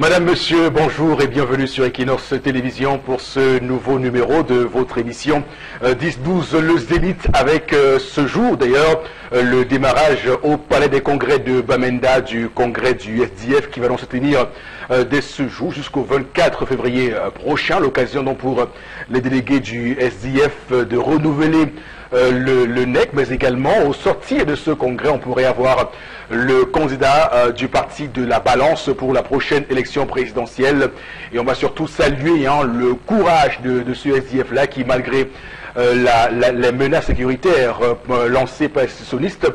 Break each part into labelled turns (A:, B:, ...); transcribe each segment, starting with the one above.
A: Madame, monsieur, bonjour et bienvenue sur Equinox Télévision pour ce nouveau numéro de votre émission 10-12 Le Zénith avec ce jour d'ailleurs le démarrage au Palais des Congrès de Bamenda du congrès du SDF qui va donc se tenir dès ce jour jusqu'au 24 février prochain. L'occasion donc pour les délégués du SDF de renouveler le NEC, mais également au sortir de ce congrès, on pourrait avoir le candidat du parti de la Balance pour la prochaine élection présidentielle. Et on va surtout saluer le courage de ce SDF-là qui, malgré les menaces sécuritaires lancées par les sécessionnistes,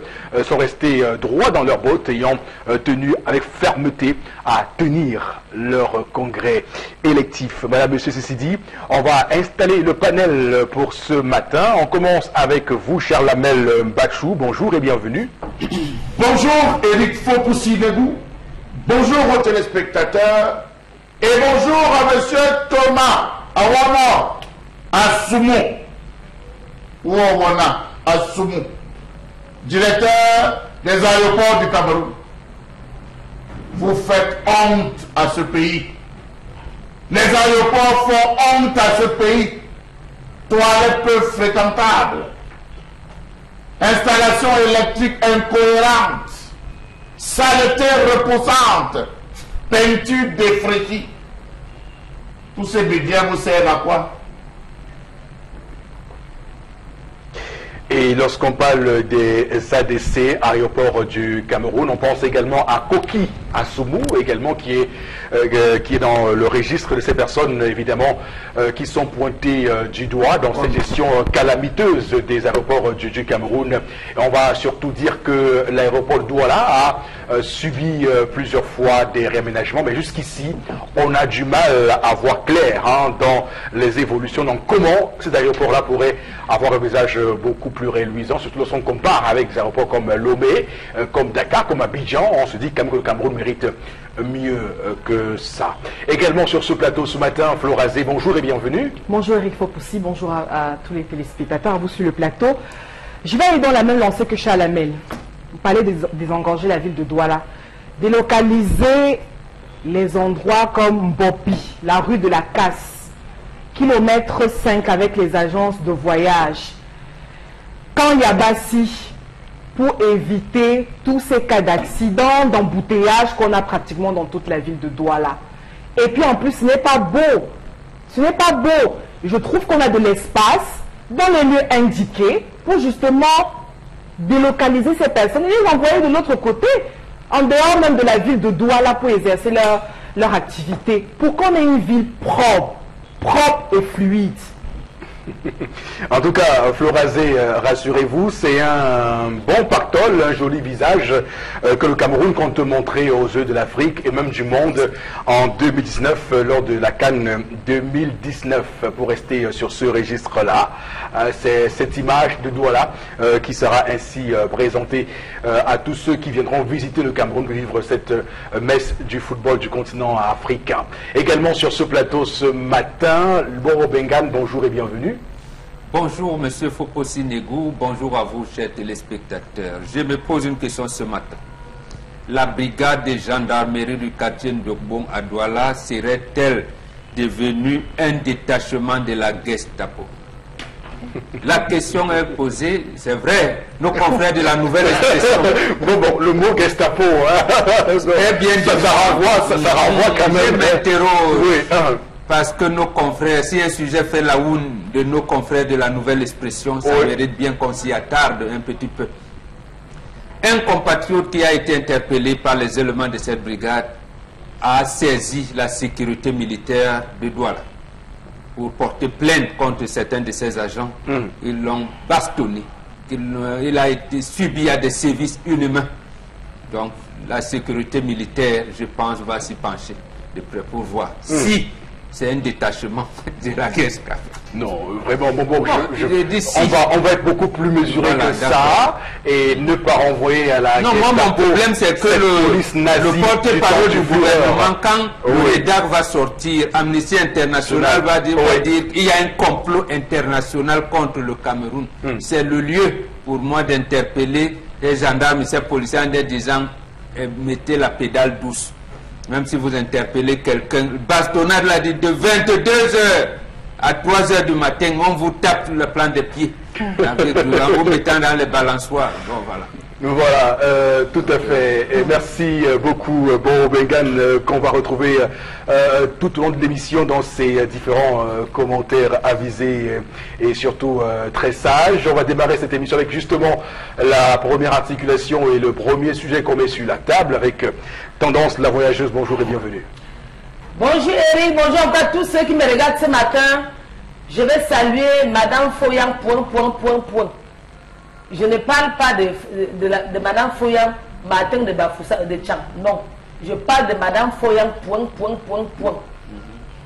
A: sont restés droits dans leurs bottes, ayant tenu avec fermeté à tenir leur congrès électif. Madame, monsieur, ceci dit, on va installer le panel pour ce matin. On commence avec vous, Charlamel Mbachou. Bonjour et bienvenue.
B: Bonjour, Éric Fopoussi-Negou. Bonjour aux téléspectateurs. Et bonjour à monsieur Thomas Awana Assoumou. Ou Awana Assoumou, directeur des aéroports du Cameroun. Vous faites honte à ce pays. Les aéroports font honte à ce pays. Toilettes peu fréquentables. Installation électrique incohérente. Saleté repoussante. Peinture défraîchie. Tous ces médias vous servent à quoi?
A: Et lorsqu'on parle des ADC, aéroports du Cameroun, on pense également à Koki Assoumou, également qui est dans le registre de ces personnes, évidemment, qui sont pointées du doigt dans cette gestion calamiteuse des aéroports du Cameroun. Et on va surtout dire que l'aéroport de Douala a subi plusieurs fois des réaménagements, mais jusqu'ici, on a du mal à voir clair dans les évolutions. Donc comment cet aéroport-là pourrait avoir un visage beaucoup plus réluisant, surtout lorsqu'on compare avec des aéroports comme Lomé, comme Dakar, comme Abidjan. On se dit quand même que le Cameroun mérite mieux que ça. Également sur ce plateau ce matin, Florazé, bonjour et bienvenue.
C: Bonjour Eric Fopoussi, bonjour à tous les téléspectateurs, à vous sur le plateau. Je vais aller dans la même lancée que Chalamel. Vous parlez de désengorger la ville de Douala, délocaliser les endroits comme Mbopi, la rue de la Casse, kilomètre 5 avec les agences de voyage. Quand Yabassi, pour éviter tous ces cas d'accidents, d'embouteillage qu'on a pratiquement dans toute la ville de Douala. Et puis en plus, ce n'est pas beau. Ce n'est pas beau. Je trouve qu'on a de l'espace dans les lieux indiqués pour justement délocaliser ces personnes et les envoyer de l'autre côté, en dehors même de la ville de Douala pour exercer leur activité, pour qu'on ait une ville propre et fluide.
A: En tout cas, Florazé, rassurez-vous, c'est un bon pactole, un joli visage que le Cameroun compte montrer aux yeux de l'Afrique et même du monde en 2019 lors de la CAN 2019. Pour rester sur ce registre-là, c'est cette image de Douala qui sera ainsi présentée à tous ceux qui viendront visiter le Cameroun pour vivre cette messe du football du continent africain. Également sur ce plateau ce matin, Boro Bengan, bonjour et bienvenue.
D: Bonjour Monsieur Fopoussi-Negou, bonjour à vous chers téléspectateurs. Je me pose une question ce matin. La brigade de gendarmerie du quartier Ndokbong à Douala serait-elle devenue un détachement de la Gestapo? La question est posée, c'est vrai, nos confrères de la nouvelle expression.
A: Bon, le mot Gestapo,
D: est bien
A: ça renvoie quand même.
D: Je m'interroge.
A: Oui,
D: Parce que nos confrères, si un sujet fait la une de nos confrères de la nouvelle expression, ça mérite bien qu'on s'y attarde un petit peu. Un compatriote qui a été interpellé par les éléments de cette brigade a saisi la sécurité militaire de Douala pour porter plainte contre certains de ses agents. Ils l'ont bastonné. Il a été subi à des sévices inhumains. Donc la sécurité militaire, je pense, va s'y pencher de près pour voir si c'est un détachement de la Gestapo.
A: Non, vraiment,
D: on
A: va être beaucoup plus mesuré que ça et ne pas renvoyer à la
D: Gestapo. Non, moi, mon problème, c'est que le porte-parole du gouvernement, quand le REDAC va sortir, Amnesty International va dire qu'il y a un complot international contre le Cameroun. C'est le lieu pour moi d'interpeller les gendarmes et ces policiers en disant mettez la pédale douce. Même si vous interpellez quelqu'un, bastonnade l'a dit, de 22 h à 3 h du matin, on vous tape sur le plan des pieds, avec, en vous mettant dans les balançoires. Bon, voilà.
A: Voilà, tout à fait. Et merci beaucoup, Bon Bengan, qu'on va retrouver tout au long de l'émission dans ces différents commentaires avisés et surtout très sages. On va démarrer cette émission avec justement la première articulation et le premier sujet qu'on met sur la table avec Tendance la voyageuse. Bonjour et bienvenue.
E: Bonjour Eric, bonjour encore à tous ceux qui me regardent ce matin. Je vais saluer Madame Foyang, point. Je ne parle pas de Madame Foyang, Martin de Bafoussa de Tchang. Non. Je parle de Madame Foyang, point.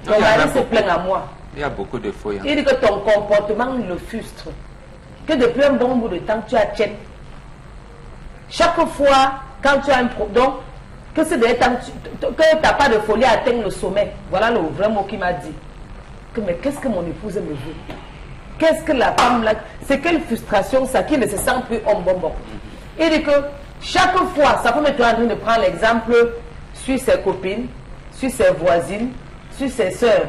E: Ton mari se plaint à moi.
D: Il y a beaucoup de Foyang.
E: Il dit que ton comportement le frustre. Que depuis un bon bout de temps, tu as tchèque. Chaque fois, quand tu as un problème, que c'est des temps, que tu n'as pas de folie à atteindre le sommet. Voilà le vrai mot qu'il m'a dit. Mais qu'est-ce que mon épouse me veut? Qu'est-ce que la femme là? C'est quelle frustration ça qui ne se sent plus homme bonbon. Il dit que chaque fois, sa femme est en train de prendre l'exemple sur ses copines, sur ses voisines, sur ses soeurs.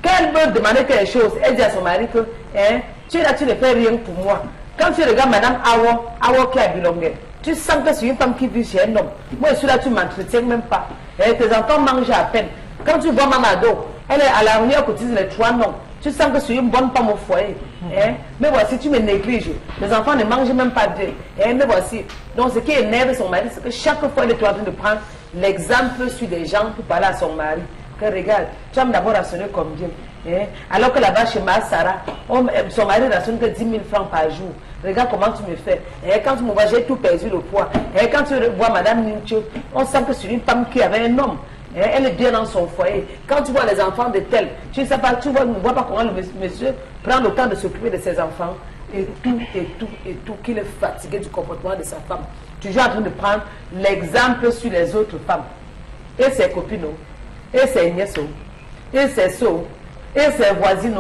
E: Quand elle veut demander quelque chose, elle dit à son mari que hein, tu es là, tu ne fais rien pour moi. Quand tu regardes Madame Awo qui a Bilongue, tu sens que c'est une femme qui vit chez un homme. Moi je suis là, tu ne m'entretiens même pas. Et tes enfants mangent à peine. Quand tu vois Mamado, elle est à la réunion, cotise les 3 noms. Tu sens que je suis une bonne femme au foyer. Hein? Mais voici, tu me négliges. Les enfants ne mangent même pas d'eux. Hein? Mais voici. Donc, ce qui énerve son mari, c'est que chaque fois, il est en train de prendre l'exemple sur des gens pour parler à son mari. Que regarde, tu vas d'abord rationner combien. Hein? Alors que là-bas, chez ma Sarah, son mari rationne que 10 000 francs par jour. Regarde comment tu me fais. Et quand tu me vois, j'ai tout perdu le poids. Et quand tu vois Madame Nincho, on sent que c'est une femme qui avait un homme. Elle est bien dans son foyer. Quand tu vois les enfants de tel, tu ne sais pas, tu ne vois pas comment le monsieur prend le temps de s'occuper de ses enfants. Et tout, qu'il est fatigué du comportement de sa femme. Toujours en train de prendre l'exemple sur les autres femmes. Et ses copines, et ses nièces, et ses soeurs, et ses voisines,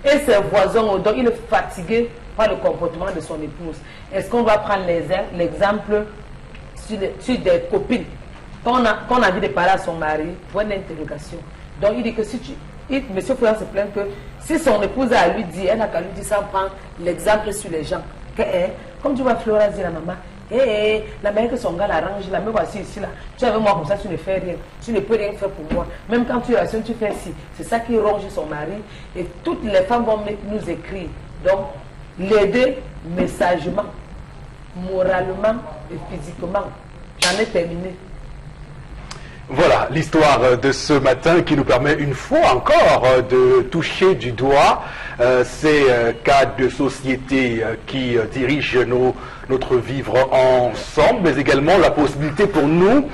E: et ses voisins. Donc il est fatigué par le comportement de son épouse. Est-ce qu'on va prendre l'exemple sur des copines qu'on a envie de parler à son mari? Point d'interrogation. Donc il dit que si monsieur Fouillard se plaint que si son épouse a à lui dire, elle n'a qu'à lui dire ça, prend l'exemple sur les gens. Que, comme tu vois Flora dire à la maman, la mère que son gars l'arrange, la me voici ici là, tu es avec moi comme ça, tu ne fais rien, tu ne peux rien faire pour moi. Même quand tu rationnes, tu fais ci. C'est ça qui ronge son mari. Et toutes les femmes vont nous écrire. Donc, l'aider messagement, moralement et physiquement. J'en ai terminé.
A: Voilà l'histoire de ce matin qui nous permet une fois encore de toucher du doigt ces cas de société qui dirigent notre vivre ensemble, mais également la possibilité pour nous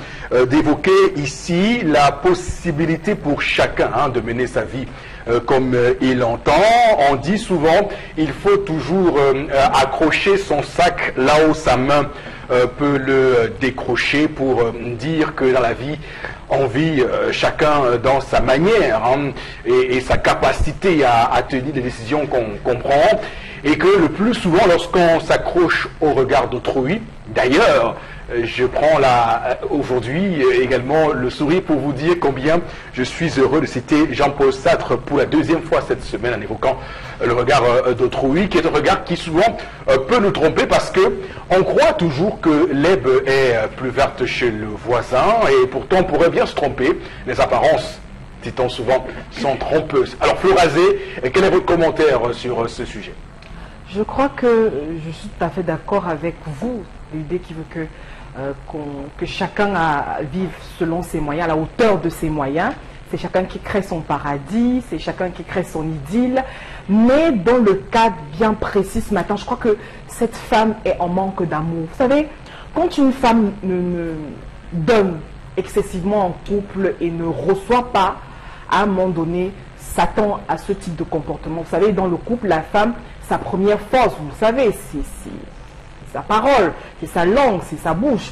A: d'évoquer ici la possibilité pour chacun de mener sa vie comme il l'entend. On dit souvent il faut toujours accrocher son sac là où sa main peut le décrocher pour dire que dans la vie, on vit chacun dans sa manière et sa capacité à tenir des décisions qu'on prend, et que le plus souvent, lorsqu'on s'accroche au regard d'autrui, d'ailleurs, je prends aujourd'hui également le sourire pour vous dire combien je suis heureux de citer Jean-Paul Sartre pour la 2e fois cette semaine en évoquant le regard d'autrui, qui est un regard qui souvent peut nous tromper parce que on croit toujours que l'herbe est plus verte chez le voisin, et pourtant on pourrait bien se tromper. Les apparences, dit-on souvent, sont trompeuses. Alors Florazé, quel est votre commentaire sur ce sujet?
C: Je crois que je suis tout à fait d'accord avec vous, l'idée qui veut que chacun vive selon ses moyens, à la hauteur de ses moyens. C'est chacun qui crée son paradis, c'est chacun qui crée son idylle. Mais dans le cadre bien précis ce matin, je crois que cette femme est en manque d'amour. Vous savez, quand une femme ne donne excessivement en couple et ne reçoit pas, à un moment donné, s'attend à ce type de comportement. Vous savez, dans le couple, la femme, sa première force, vous savez, c'est sa parole, c'est sa langue, c'est sa bouche.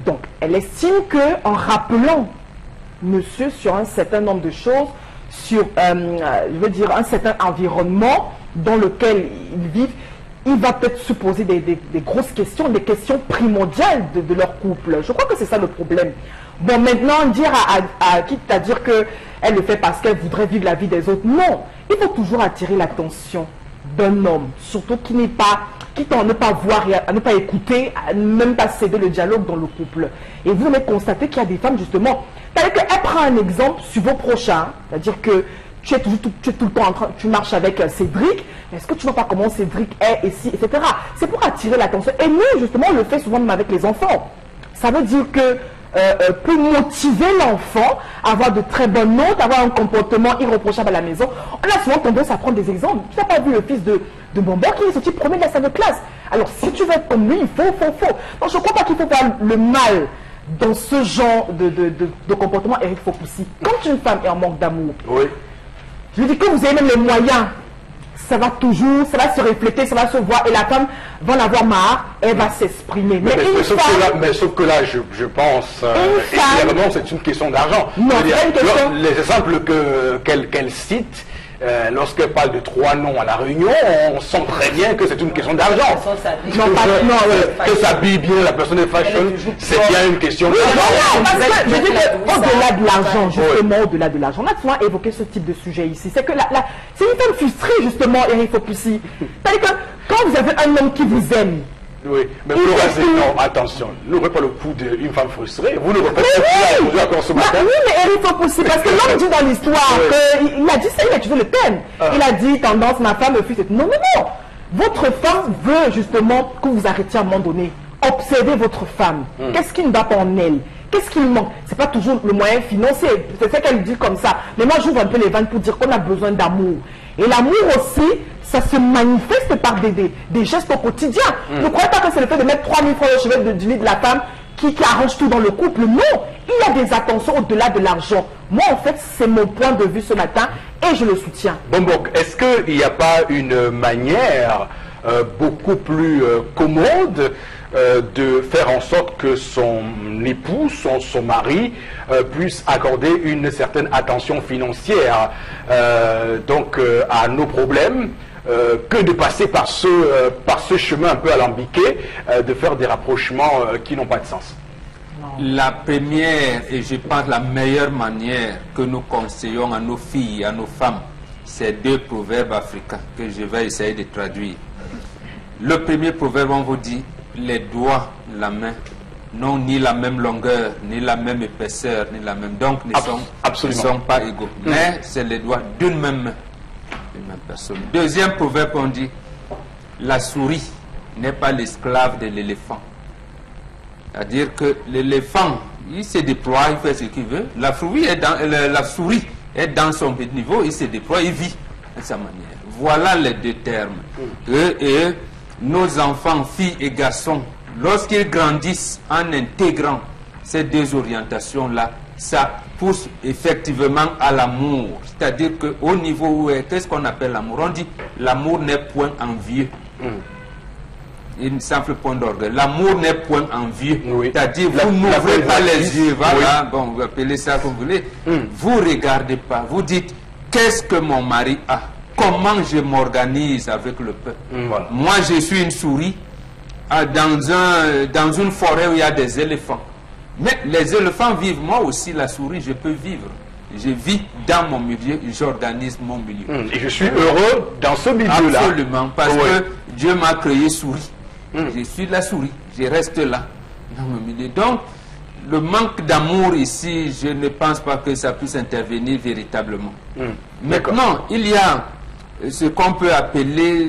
C: Donc, elle estime qu'en rappelant monsieur sur un certain nombre de choses, sur, je veux dire, un certain environnement dans lequel ils vivent, il va peut-être se poser des grosses questions, des questions primordiales de leur couple. Je crois que c'est ça le problème. Bon, maintenant, dire quitte à dire qu'elle le fait parce qu'elle voudrait vivre la vie des autres, non. Il faut toujours attirer l'attention d'un homme, surtout qui n'est pas, quitte à ne pas voir, à ne pas écouter, à ne même pas céder le dialogue dans le couple. Et vous allez constater qu'il y a des femmes, justement, c'est-à-dire qu'elle prend un exemple sur vos prochains, c'est-à-dire que tu es tout le temps en train, tu marches avec Cédric, est-ce que tu ne vois pas comment Cédric est ici, etc. C'est pour attirer l'attention. Et nous, justement, on le fait souvent même avec les enfants. Ça veut dire que peut motiver l'enfant à avoir de très bonnes notes, à avoir un comportement irréprochable à la maison. On a souvent tendance à prendre des exemples. Tu n'as pas vu le fils de Bonbon qui est sorti premier de la salle de classe. Alors, si tu veux être comme lui, il faut. Donc, je ne crois pas qu'il faut faire le mal dans ce genre de comportement Eric-Fopoussi. Quand une femme est en manque d'amour,
A: oui.
C: Je dis que vous avez même les moyens, ça va se refléter, ça va se voir, et la femme va en avoir marre, elle va s'exprimer.
A: Mais sauf que là, je pense, clairement, c'est une question d'argent.
C: Non, c'est une question.
A: Les exemples qu'elle cite, lorsqu'elle parle de 3 noms à la réunion, on sent très bien que c'est une question d'argent. Que s'habille bien la personne de fashion, c'est bien une question d'argent.
C: Non, parce que je dis qu'au-delà de l'argent, justement, au-delà de l'argent, on a souvent évoqué ce type de sujet ici. C'est que c'est une femme frustrée, justement, Eric Fopoussi. C'est-à-dire que quand vous avez un homme qui vous aime,
A: oui, mais pour non, attention, n'ouvrez pas le coup d'une femme frustrée. Vous ne répétez pas encore ce matin.
C: Oui, mais Eric Fopoussi, parce que l'homme dit dans l'histoire qu'il a dit ça, il a utilisé le thème. Il a dit tendance, ma femme me fuit. Non. Votre femme veut justement que vous arrêtiez à un moment donné. Observez votre femme. Qu'est-ce qui ne va pas en elle? Qu'est-ce qui lui manque? C'est pas toujours le moyen financier. C'est ça qu'elle dit comme ça. Mais moi, j'ouvre un peu les vannes pour dire qu'on a besoin d'amour. Et l'amour aussi, ça se manifeste par des gestes au quotidien. Ne croyez pas que c'est le fait de mettre 3000 francs au chevet du lit de la femme qui arrange tout dans le couple. Non, il y a des attentions au-delà de l'argent. Moi, en fait, c'est mon point de vue ce matin et je le soutiens.
A: Bon, est-ce qu'il n'y a pas une manière beaucoup plus commode de faire en sorte que son époux, son mari, puisse accorder une certaine attention financière à nos problèmes, que de passer par ce chemin un peu alambiqué, de faire des rapprochements qui n'ont pas de sens?
D: La première et je pense la meilleure manière que nous conseillons à nos filles, à nos femmes, c'est 2 proverbes africains que je vais essayer de traduire. Le premier proverbe, on vous dit, les doigts, la main, n'ont ni la même longueur, ni la même épaisseur, ni la même. Donc, ne sont pas égaux. Mais c'est les doigts d'une même main, d'une même personne. Deuxième proverbe, on dit, la souris n'est pas l'esclave de l'éléphant. C'est-à-dire que l'éléphant, il se déploie, il fait ce qu'il veut. La souris est dans son petit niveau, il se déploie, il vit de sa manière. Voilà les 2 termes. Et nos enfants, filles et garçons, lorsqu'ils grandissent en intégrant ces 2 orientations-là, ça pousse effectivement à l'amour. C'est-à-dire qu'au niveau où qu'est-ce qu'on appelle l'amour? On dit l'amour n'est point envieux. Une simple point d'orgue. L'amour n'est point envieux. C'est-à-dire vous n'ouvrez pas les yeux. Voilà, bon, vous appelez ça comme vous voulez. Vous ne regardez pas. Vous dites, qu'est-ce que mon mari a? Comment je m'organise avec le peuple? Moi, je suis une souris dans une forêt où il y a des éléphants. Mais les éléphants vivent, moi aussi, la souris, je peux vivre. Je vis dans mon milieu, j'organise mon milieu.
A: Et je suis heureux dans ce milieu-là.
D: Absolument, parce que Dieu m'a créé souris. Je suis la souris, je reste là, dans mon milieu. Donc, le manque d'amour ici, je ne pense pas que ça puisse intervenir véritablement. Maintenant, il y a ce qu'on peut appeler,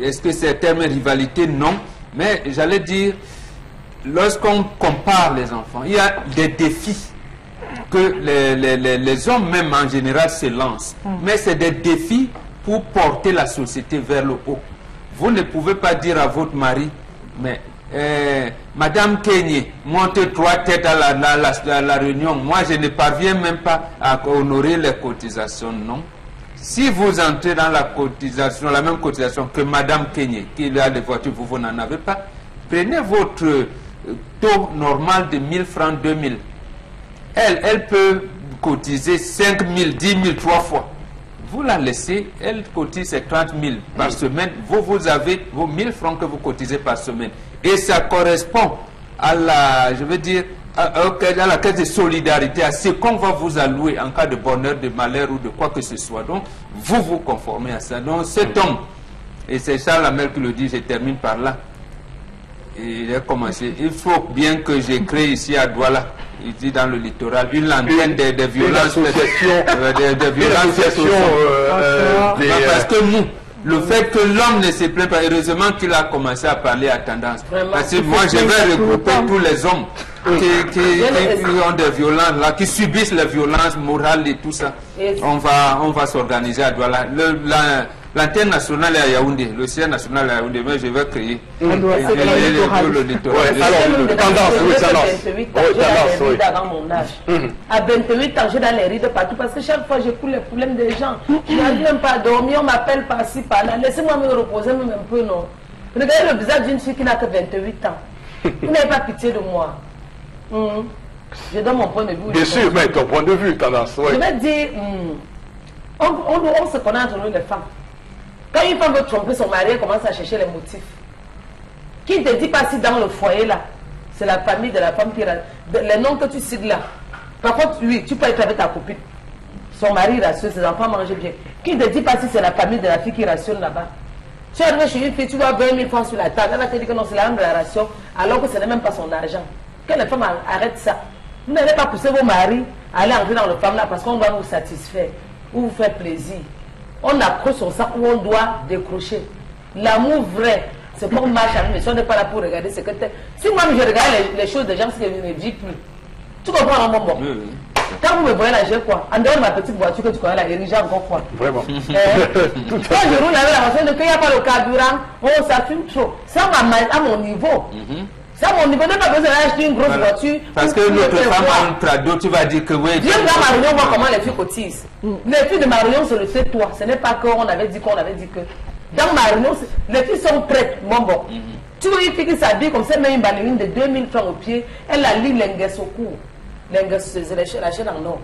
D: est-ce que c'est un terme rivalité? Non, mais j'allais dire, lorsqu'on compare les enfants, il y a des défis que les hommes même en général se lancent. Mais c'est des défis pour porter la société vers le haut. Vous ne pouvez pas dire à votre mari, mais Madame Kenyé, montez 3 têtes à la réunion. Moi, je ne parviens même pas à honorer les cotisations. Non. Si vous entrez dans la cotisation, la même cotisation que Madame Kenyé, qui a des voitures, vous n'en avez pas, prenez votre taux normal de 1000 francs, 2000. Elle peut cotiser 5 000, 10 000, 3 fois. Vous la laissez, elle cotise 30 000 par semaine. Vous avez vos 1000 francs que vous cotisez par semaine. Et ça correspond à la, je veux dire, dans la caisse de solidarité, à ce qu'on va vous allouer en cas de bonheur, de malheur ou de quoi que ce soit. Donc, vous vous conformez à ça. Donc, cet homme, et c'est Charles Hamel qui le dit, je termine par là. Il a commencé. Il faut bien que j'ai créé ici à Douala, ici dans le littoral, une antenne des violences. Parce que nous, le fait que l'homme ne se plaît pas, heureusement qu'il a commencé à parler à tendance.
E: Vraiment.
D: Parce que moi, je vais regrouper tous les hommes qui ont des violences, là, qui subissent les violences morales et tout ça. On va s'organiser à Douala. L'antenne nationale est à Yaoundé, le siège national est à Yaoundé, mais je vais créer le littoral.
E: Alors, tendance, oui, tendance. Avant mon âge. À 28 ans, j'ai dans les rides partout parce que chaque fois, j'écoute les problèmes des gens. Je n'arrive même pas à dormir, on m'appelle par-ci, par-là. Laissez-moi me reposer même un peu, non. Regardez le visage d'une fille qui n'a que 28 ans. Vous n'avez pas pitié de moi. Je donne mon point de vue.
A: Bien sûr, mais ton point de vue, tendance, oui.
E: Je vais dire, on se connaît entre nous les femmes. Quand une femme veut tromper son mari, elle commence à chercher les motifs. Qui ne te dit pas si dans le foyer là, c'est la famille de la femme qui les noms que tu cites là. Par contre, oui, tu peux être avec ta copine. Son mari rationne, ses enfants mangent bien. Qui ne te dit pas si c'est la famille de la fille qui rationne là-bas. Tu es arrivé chez une fille, tu vois 20 000 francs sur la table. Elle va te dire que non, c'est la même de la ration, alors que ce n'est même pas son argent. Que les femmes arrêtent ça. Vous n'allez pas pousser vos maris à aller entrer dans le femme là parce qu'on doit vous satisfaire ou vous faire plaisir. On accroche son sac où on doit décrocher. L'amour vrai, c'est qu'on marche avec, mais si on n'est pas là pour regarder ce que tu es. Si moi je regarde les choses des gens, c'est que je ne dis plus. Tu comprends, mon bon? Quand vous me voyez là, j'ai quoi? En dehors de ma petite voiture que tu connais là, j'ai encore quoi?
A: Vraiment.
E: Quand je roule avec la voiture, qu'il n'y a pas le carburant, oh, ça fume trop. Ça à mon niveau. Ça, mon niveau, n'a pas besoin d'acheter une grosse voiture.
D: Parce que notre femme a un trado, tu vas dire que oui.
E: Viens dans Marion, voir comment les filles cotisent. Les filles de Marion, c'est le fait toi. Ce n'est pas qu'on avait dit qu'on avait dit que. Dans Marion, les filles sont prêtes. Bon. Tu vois une fille qui s'habille comme ça, met une ballerine de 2000 francs au pied, elle la lit l'enguesse au cou. L'enguesse, c'est la chaîne en or.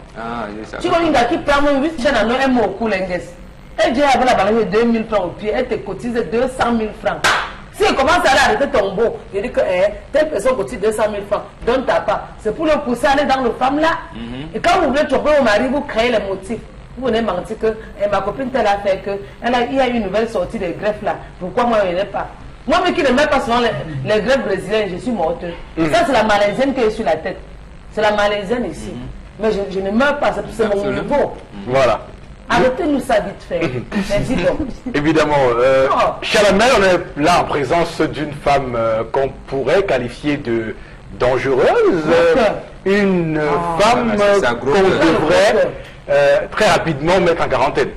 E: Tu vois une gars qui prend 8 chaînes en or, elle met au cou l'enguesse. Elle dit avec la ballerine de 2000 francs au pied, elle te cotise 200 000 francs. Si elle commence à arrêter ton beau, je dis que telle personne cotise 200 000 francs, donne ta part. C'est pour le pousser à aller dans le femme là. Et quand vous voulez tromper au mari, vous créez les motifs. Vous venez mentir que ma copine telle a fait que il y a une nouvelle sortie de greffe là. Pourquoi moi je n'ai pas? Moi mais qui ne mets pas souvent les greffes brésiliennes, je suis morte. Ça c'est la malaisienne qui est sur la tête. C'est la malaisienne ici. Mais je ne meurs pas, c'est mon niveau.
A: Voilà.
E: Arrêtez-nous ça vite fait. Merci donc.
A: Évidemment, Chalamel, on est là en présence d'une femme qu'on pourrait qualifier de dangereuse, une femme qu'on devrait très rapidement mettre en quarantaine.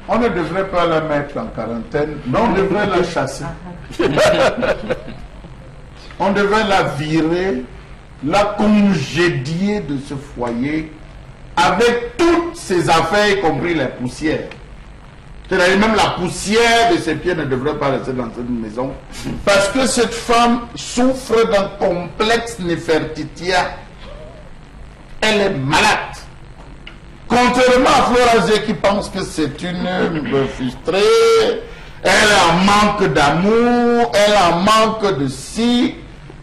B: On ne devrait pas la mettre en quarantaine, mais on devrait la chasser. On devrait la virer, la congédier de ce foyer avec toutes ses affaires, y compris les poussières. C'est-à-dire même la poussière de ses pieds ne devrait pas rester dans cette maison. Parce que cette femme souffre d'un complexe néfertitia. Elle est malade. Contrairement à Florazé qui pense que c'est une frustrée, elle en manque d'amour, elle en manque de si.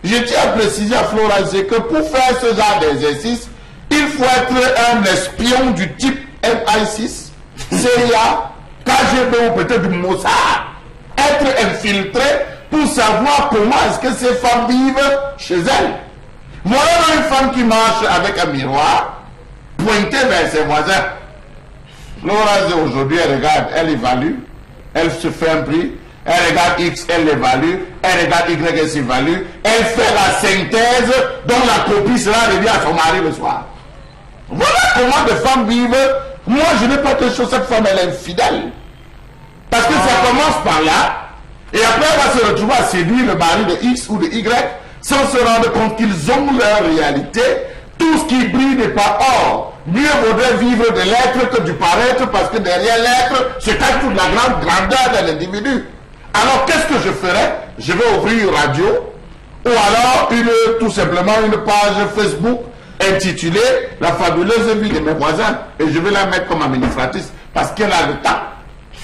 B: Je tiens à préciser à Florazé que pour faire ce genre d'exercice, il faut être un espion du type MI6, CIA, KGB ou peut-être du Mossad. Être infiltré pour savoir comment est-ce que ces femmes vivent chez elles. Voilà une femme qui marche avec un miroir, pointé vers ses voisins. Laura aujourd'hui, elle regarde, elle évalue, elle se fait un prix, elle regarde X, elle l'évalue, elle regarde Y, elle s'évalue, elle fait la synthèse dont la copie sera revient à son mari le soir. Voilà comment des femmes vivent. Moi, je n'ai pas de chose, cette femme, elle est infidèle. Parce que ça commence par là, et après, elle va se retrouver à séduire le mari de X ou de Y, sans se rendre compte qu'ils ont leur réalité. Tout ce qui brille n'est pas or. Mieux vaudrait vivre de l'être que du paraître, parce que derrière l'être se cache toute la grande grandeur de l'individu. Alors, qu'est-ce que je ferais? Je vais ouvrir une radio, ou alors tout simplement une page Facebook intitulée « La fabuleuse vie de mes voisins » et je vais la mettre comme administratrice parce qu'elle a le temps.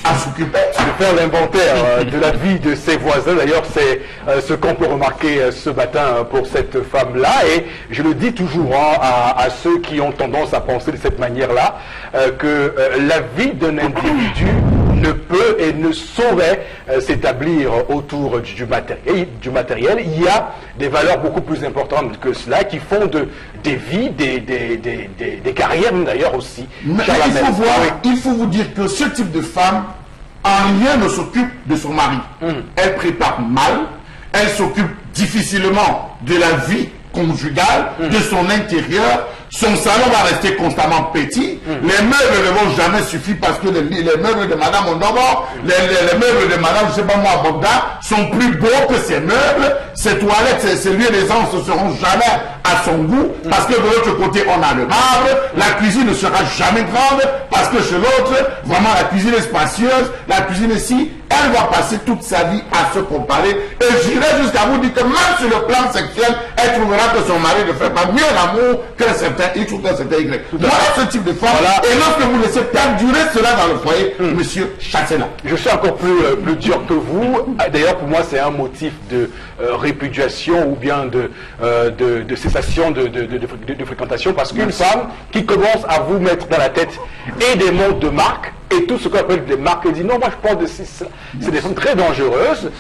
B: à s'occuper.
A: De faire l'inventaire de la vie de ses voisins. D'ailleurs, c'est ce qu'on peut remarquer ce matin pour cette femme-là. Et je le dis toujours à ceux qui ont tendance à penser de cette manière-là, que la vie d'un individu ne peut et ne saurait s'établir autour du matériel. Il y a des valeurs beaucoup plus importantes que cela qui font des vies, des carrières d'ailleurs aussi.
B: Mais il faut vous dire que ce type de femme, en rien ne s'occupe de son mari. Elle prépare mal, elle s'occupe difficilement de la vie conjugale, de son intérieur. Son salon va rester constamment petit. Les meubles ne vont jamais suffire parce que les meubles de Madame Ondomo, les meubles de Madame, je sais pas moi, Bogda, sont plus beaux que ses meubles. Ses toilettes, ses lieux d'aisance ne seront jamais à son goût parce que de l'autre côté, on a le marbre. La cuisine ne sera jamais grande parce que chez l'autre, vraiment, la cuisine est spacieuse. La cuisine ici, elle va passer toute sa vie à se comparer. Et j'irai jusqu'à vous dire que même sur le plan sexuel, elle trouvera que son mari ne fait pas mieux l'amour que certains X ou que certains Y. Voilà ce type de femme. Voilà. Et lorsque vous laissez perdurer cela dans le foyer, monsieur, chassez-la.
A: Je suis encore plus dur que vous. D'ailleurs, pour moi, c'est un motif de répudiation ou bien de cessation de fréquentation, parce qu'une femme qui commence à vous mettre dans la tête et des mots de marque, et tout ce qu'on appelle des marques, elle dit non, moi je pense de cela. C'est des femmes très dangereuses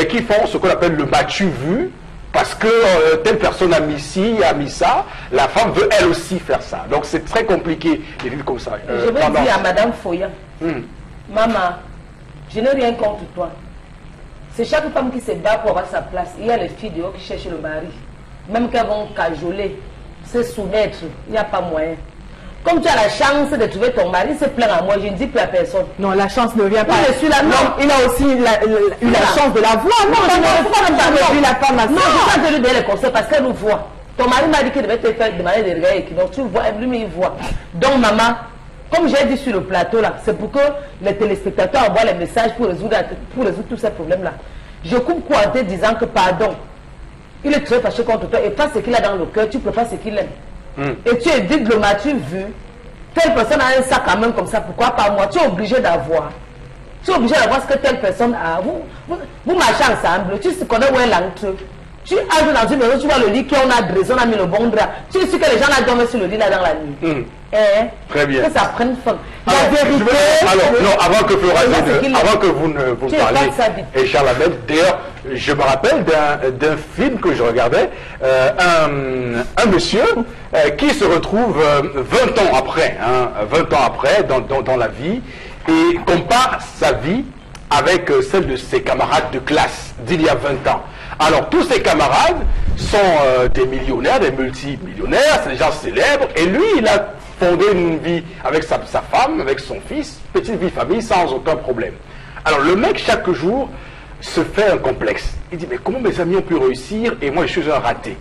A: qui font ce qu'on appelle le battu vu, parce que telle personne a mis ci, a mis ça, la femme veut elle aussi faire ça. Donc c'est très compliqué de vivre comme ça.
E: Je veux dire à Madame Foyan, maman, je n'ai rien contre toi. C'est chaque femme qui se bat pour avoir sa place. Il y a les filles dehors qui cherchent le mari. Même qu'elles vont cajoler, se soumettre, il n'y a pas moyen. Comme tu as la chance de trouver ton mari, c'est plein à moi, je ne dis plus à personne.
C: Non, la chance ne vient pas.
E: Je suis là, non.
C: Il a aussi eu la chance de la voir. Non, je ne la femme.
E: Non, je ne vais pas te lui donner les conseils parce qu'elle nous voit. Ton mari m'a dit qu'il devait te faire demander des regards et donc tu vois, lui, il voit. Donc, maman, comme j'ai dit sur le plateau là, c'est pour que les téléspectateurs envoient les messages pour résoudre tous ces problèmes-là. Je coupe quoi en te disant que pardon, il est très fâché contre toi et pas ce qu'il a dans le cœur, tu préfères ce qu'il aime. Et tu évites le mature vu, telle personne a un sac quand même comme ça, pourquoi pas moi? Tu es obligé d'avoir. Tu es obligé d'avoir ce que telle personne a. Vous marchez ensemble, tu connais où est l'entrée. Tu entres dans une maison, tu vois le lit qu'on a dressé, on a mis le bon drap. Tu es sûr que les gens là dorment sur le lit là dans la nuit.
A: Très bien.
E: Que ça prenne fin.
A: La vérité. Alors, non, avant que vous ne vous parliez, et Charles Hamel, d'ailleurs, je me rappelle d'un film que je regardais, un monsieur qui se retrouve 20 ans après, 20 ans après dans la vie, et compare sa vie avec celle de ses camarades de classe d'il y a 20 ans. Alors, tous ses camarades sont des millionnaires, des multimillionnaires, c'est des gens célèbres, et lui, il a fondé une vie avec sa femme, avec son fils, petite vie famille, sans aucun problème. Alors, le mec, chaque jour, se fait un complexe. Il dit, mais comment mes amis ont pu réussir et moi, je suis un raté?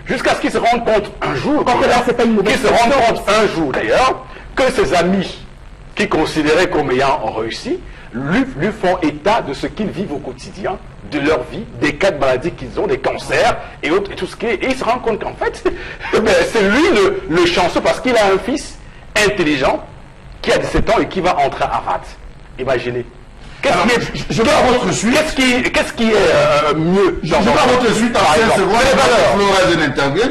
A: Jusqu'à ce qu'il se rende compte un jour, d'ailleurs, que ses amis, qui considéraient comme ayant réussi, lui font état de ce qu'ils vivent au quotidien, de leur vie, des cas de maladies qu'ils ont, des cancers et autres, et tout ce qui est. Et il se rend compte qu'en fait, c'est lui le chanceux parce qu'il a un fils intelligent qui a 17 ans et qui va entrer à Harvard. Imaginez.
B: Je vais à votre suite.
A: Qu'est-ce qui est mieux?
B: Je vais à votre suite en 5 secondes.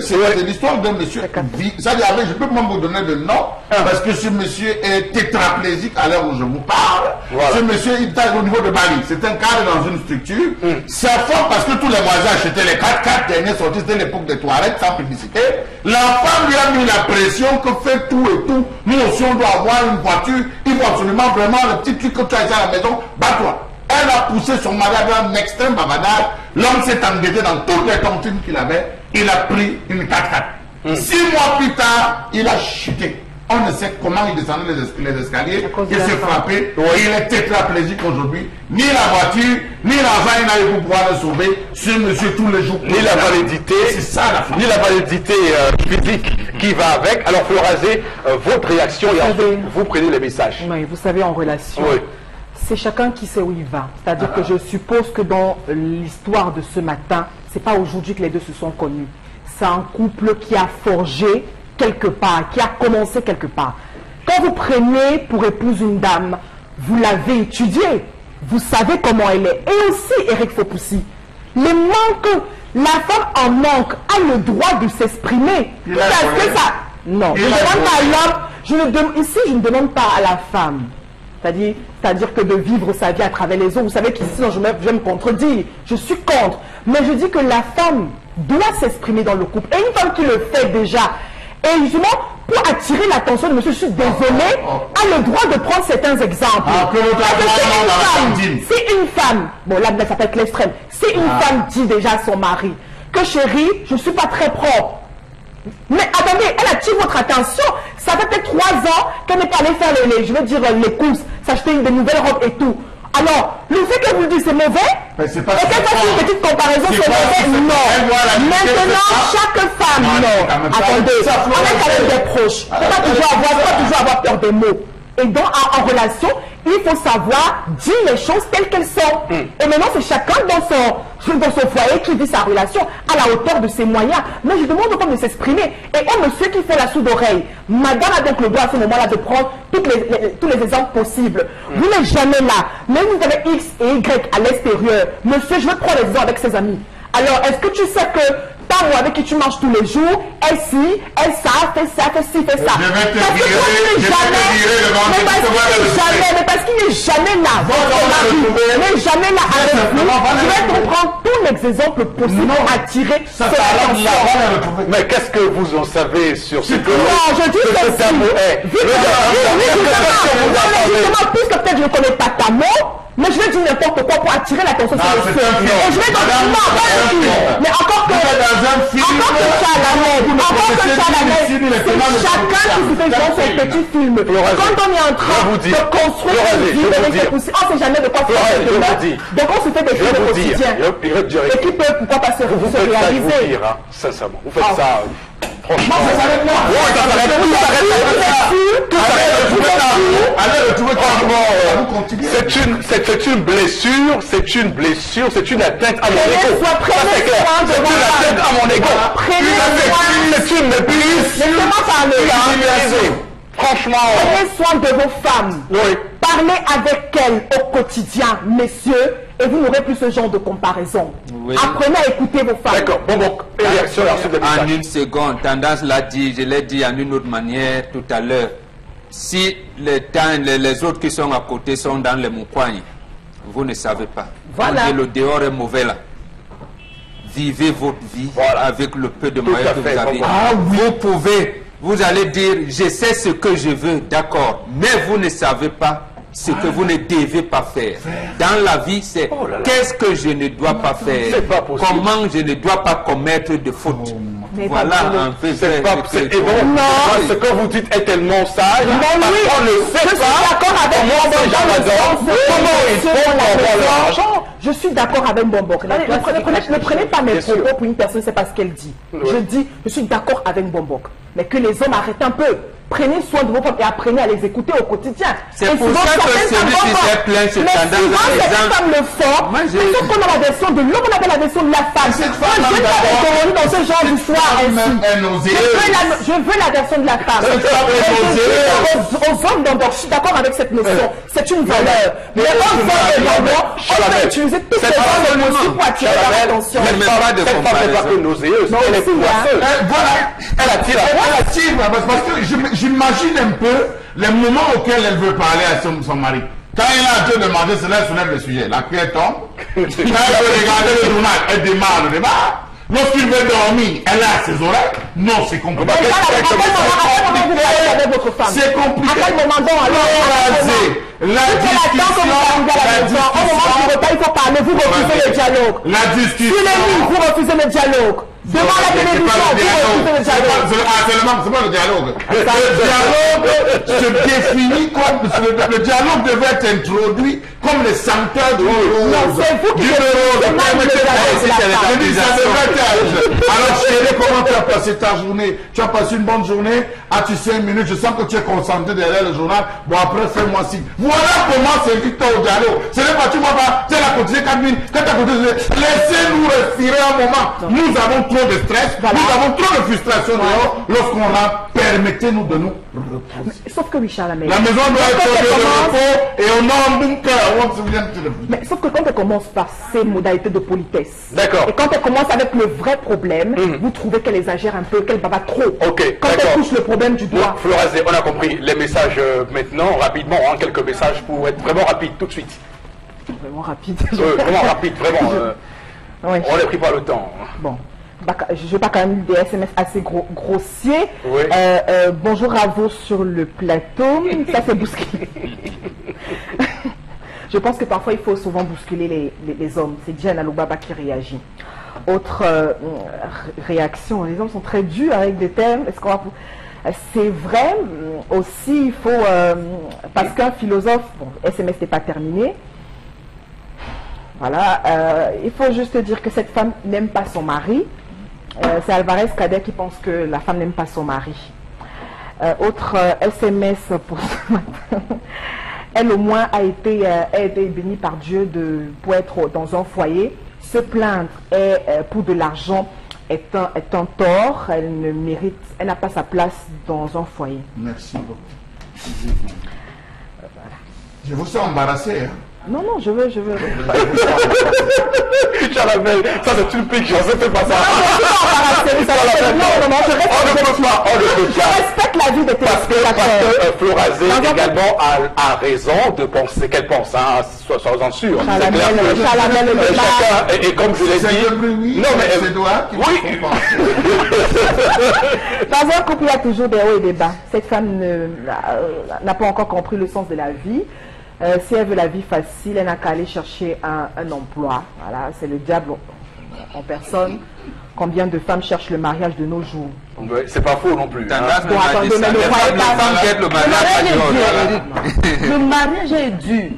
B: C'est l'histoire d'un monsieur. Je peux même vous donner le nom parce que ce monsieur est tétraplégique à l'heure où je vous parle. Voilà. Ce monsieur, il est au niveau de Bali. C'est un cadre dans une structure. Sa femme, parce que tous les voisins achetaient les 4 derniers sorties, c'était l'époque des toilettes sans publicité. La femme lui a mis la pression que fait tout et tout. Nous aussi, on doit avoir une voiture. Il faut absolument vraiment le petit truc que tu as ici à la maison. Bats-toi. Elle a poussé son mari à un extrême bavardage. L'homme s'est endetté dans toutes les tontines qu'il avait. Il a pris une 4x4. 6 mois plus tard, il a chuté. On ne sait comment il descendait les escaliers. Il s'est frappé. Il est tétraplégique aujourd'hui. Ni la voiture, ni l'argent, il n'a eu pour pouvoir le sauver. Ce monsieur, tous les jours.
A: Ni la validité.
B: C'est ça la fin.
A: Ni la validité physique qui va avec. Alors, Florazé, votre réaction et ensuite, vous prenez les messages.
C: Oui, vous savez, en relation.
A: Oui.
C: C'est chacun qui sait où il va. C'est-à-dire que je suppose que dans l'histoire de ce matin, c'est pas aujourd'hui que les deux se sont connus. C'est un couple qui a forgé quelque part, qui a commencé quelque part. Quand vous prenez pour épouse une dame vous l'avez étudiée, vous savez comment elle est. Et aussi, Eric Fopoussi, le manque, la femme en manque a le droit de s'exprimer. Parce que ça... Non, je ne demande pas à l'homme, ici je ne demande pas à la femme. C'est-à-dire que de vivre sa vie à travers les autres. Vous savez qu'ici, je vais me contredire. Je suis contre. Mais je dis que la femme doit s'exprimer dans le couple. Et une femme qui le fait déjà, et justement, pour attirer l'attention de monsieur, je suis désolée, a le droit de prendre certains exemples. Si une femme, bon là, ça peut être l'extrême, si une femme dit déjà à son mari que chérie, je ne suis pas très propre. Mais attendez, elle attire votre attention. Ça fait peut-être 3 ans qu'elle n'est pas allée faire les courses, s'acheter des nouvelles robes et tout. Alors, le fait que vous le dites c'est mauvais, et qu'elle fasse une petite comparaison, c'est mauvais, non. Maintenant, chaque femme, non. Attendez, on est quand même des proches. Il ne faut pas toujours avoir peur des mots. Et donc, en relation, il faut savoir dire les choses telles qu'elles sont. Et maintenant, c'est chacun dans son foyer qui vit sa relation à la hauteur de ses moyens. Mais je demande aux femmes de s'exprimer. Et aux monsieur qui fait la sourde oreille, madame a donc le droit à ce moment-là de prendre tous les exemples possibles. Vous n'êtes jamais là. Même vous avez X et Y à l'extérieur. Monsieur, je veux prendre les exemples avec ses amis. Alors, est-ce que tu sais que ta moi avec qui tu manges tous les jours, elle ci, elle ça, fait ci, fait ça.
B: Je vais te virer,
C: mais parce qu'il n'est jamais là. Votre mari n'est jamais là avec vous. Je vais te prendre tous les exemples possibles pour attirer son attention.
A: Mais qu'est-ce que vous en savez sur ce que...
C: Non, je dis que si. Justement, puisque peut-être je ne connais pas ta mot, mais je vais dire n'importe quoi pour attirer l'attention sur le feu. Et je vais donc mais encore que chacun qui se fait dans son petit film. Quand on est en train de construire une vie, on ne sait jamais de quoi faire. Donc on se fait des films au quotidien. Et qui peut pourquoi pas se réaliser.
A: Sincèrement, vous faites ça. Franchement, c'est une blessure, c'est une atteinte à mon ego. C'est clair, c'est une atteinte à mon ego. C'est une méprise. Franchement.
C: Prenez soin de vos femmes.
A: Oui.
C: Parlez avec elles au quotidien, messieurs, et vous n'aurez plus ce genre de comparaison. Oui. Apprenez à écouter vos femmes.
A: D'accord. Bon, réaction
D: en une seconde, Tendance l'a dit, je l'ai dit en une autre manière tout à l'heure. Si les autres qui sont à côté sont dans les montagnes, vous ne savez pas.
C: Voilà.
D: Le dehors est mauvais là. Vivez votre vie avec le peu de moyens que vous avez. Vous pouvez, vous allez dire, je sais ce que je veux, d'accord, mais vous ne savez pas ce que vous ne devez pas faire. Dans la vie, c'est qu'est-ce que je ne dois pas faire, comment je ne dois pas commettre de fautes. Voilà un peu.
A: Ce que vous dites est tellement sage.
C: Mais oui,
A: on ne sait pas comment ces gens l'argent.
C: Je suis d'accord avec Bombok. Ne prenez pas mes propos pour une personne, c'est pas ce qu'elle dit. Je dis, je suis d'accord avec Bombok. Mais que les hommes arrêtent un peu. Prenez soin de vos femmes et apprenez à les écouter au quotidien.
D: C'est pour ça que celui qui s'est plaint, c'est tendance à
C: les femmes le font. Plutôt qu'on a la version de l'homme, on a la version de la femme. Je veux pas dans ce genre d'histoire ainsi. Je veux la version de la femme. Aux hommes d'abord, je suis d'accord avec cette notion. C'est une valeur. Mais aux hommes d'abord, on peut utiliser toutes les formes aussi pour attirer leur attention.
A: Cette femme n'est pas que nauséeuse, elle est poisseuse.
B: Voilà, elle attire, parce que j'imagine un peu les moments auxquels elle veut parler à son mari. Quand il a en train de manger, cela soulève le sujet. La cuillère tombe. Quand elle veut regarder le journal, elle démarre le débat. Lorsqu'il veut dormir, elle a ses oreilles. Non, c'est compliqué. C'est compliqué.
C: À quel moment donc
B: la discussion.
C: Au moment du repas, il faut parler. Vous refusez le dialogue.
B: La discussion.
C: Sur les lignes, vous refusez le dialogue. Devant la télévision, vous refusez le dialogue.
B: C'est pas le dialogue. Le dialogue se définit comme... Le dialogue devait être introduit comme les senteurs du rose.
C: Non, c'est vous qui
B: Alors chérie, comment tu as passé ta journée? Tu as passé une bonne journée? As-tu 5 minutes? Je sens que tu es concentré derrière le journal. Bon, après, fais-moi signe. Voilà comment c'est Victor au dialogue. Ce n'est pas, tu vois pas, tu as continué 4 minutes. Quand tu as continué, laissez-nous respirer un moment. Nous avons trop de stress, nous avons trop de frustration dehors. Lorsqu'on a, permettez-nous de nous reposer.
C: Sauf que Richard Lamel.
B: La maison doit être au lieu de repos et on a un bunker. On se souvient de
C: Mais sauf que quand elle commence par ces modalités de politesse,
A: D'accord.
C: et quand elle commence avec le vrai problème, vous trouvez qu'elle exagère un peu, qu'elle bava trop.
A: Ok,
C: quand
A: d'accord.
C: elle touche le problème du doigt.
A: Florazé, on a compris les messages maintenant, rapidement, hein, quelques messages pour être vraiment rapide tout de suite.
C: Vraiment rapide.
A: Vraiment rapide, vraiment.
C: Ouais.
A: On n'est pris par le temps.
C: Bon. Je vais pas quand même des SMS assez grossiers.
A: Oui.
C: Bonjour à vous sur le plateau. Ça c'est bousculé. Je pense que parfois il faut souvent bousculer les hommes. C'est Diana Lubaba qui réagit. Autre réaction, les hommes sont très durs avec des termes. Est-ce qu'on va... C'est vrai aussi, il faut... parce qu'un philosophe... Bon, SMS n'est pas terminé. Voilà, il faut juste dire que cette femme n'aime pas son mari. C'est Alvarez Kader qui pense que la femme n'aime pas son mari. Autre SMS pour ce matin. Elle au moins a été aidée et bénie par Dieu pour être dans un foyer. Se plaindre pour de l'argent est un tort. Elle ne mérite, elle n'a pas sa place dans un foyer.
B: Merci beaucoup. Je vous sens embarrassé. Hein?
C: Non, je veux.
A: Chalamel, ça c'est une pique, je ne fais pas ça.
C: Je respecte la vie des téléspectateurs.
A: Parce que Florazé également a raison de penser qu'elle pense, hein, sois-en sûr. Chacun, et comme je l'ai dit...
B: Non, mais c'est toi qui
A: oui.
C: Dans un couple, il y a toujours des hauts et des bas. Cette femme n'a pas encore compris le sens de la vie. Si elle veut la vie facile, elle n'a qu'à aller chercher un emploi. Voilà, c'est le diable en personne. Combien de femmes cherchent le mariage de nos jours?
A: C'est pas faux non plus.
C: Bon, attendez, mais
E: le mariage est dur.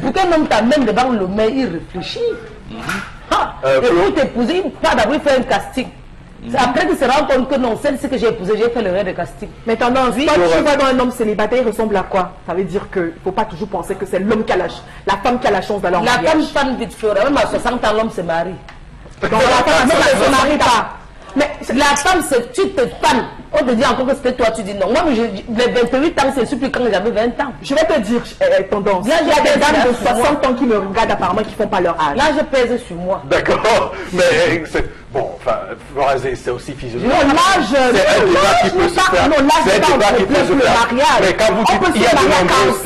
E: Pour qu'un homme t'amène devant le maire, il réfléchit. Et pour t'épouser, il va d'abord faire un casting. Après qu'il se rend compte que non, celle-ci que j'ai épousée, j'ai fait le rêve de casting.
C: Mais tendance, quand tu vois dans un homme célibataire, il ressemble à quoi? Ça veut dire qu'il ne faut pas toujours penser que c'est l'homme qui a la femme qui a la chance d'aller en mariage.
E: La femme vite fleur, même à 60 ans, l'homme se marie.
C: Donc la femme ne se marie pas.
E: Mais la femme, c'est tu te fans. On te dit encore que c'était toi, tu dis non. Moi, les 28 ans, c'est plus quand j'avais 20 ans.
C: Je vais te dire, tendance. Là, il y a des dames de 60 ans qui me regardent apparemment qui ne font pas leur âge.
E: Là, je pèse sur moi.
A: D'accord, mais bon, enfin, Florazé, c'est aussi physiologique.
C: Non, l'âge,
A: c'est un débat qui peut se faire.
C: Non, l'âge,
A: C'est un débat qui peut se faire. Mais quand vous dites qu'il y a de nombreuses...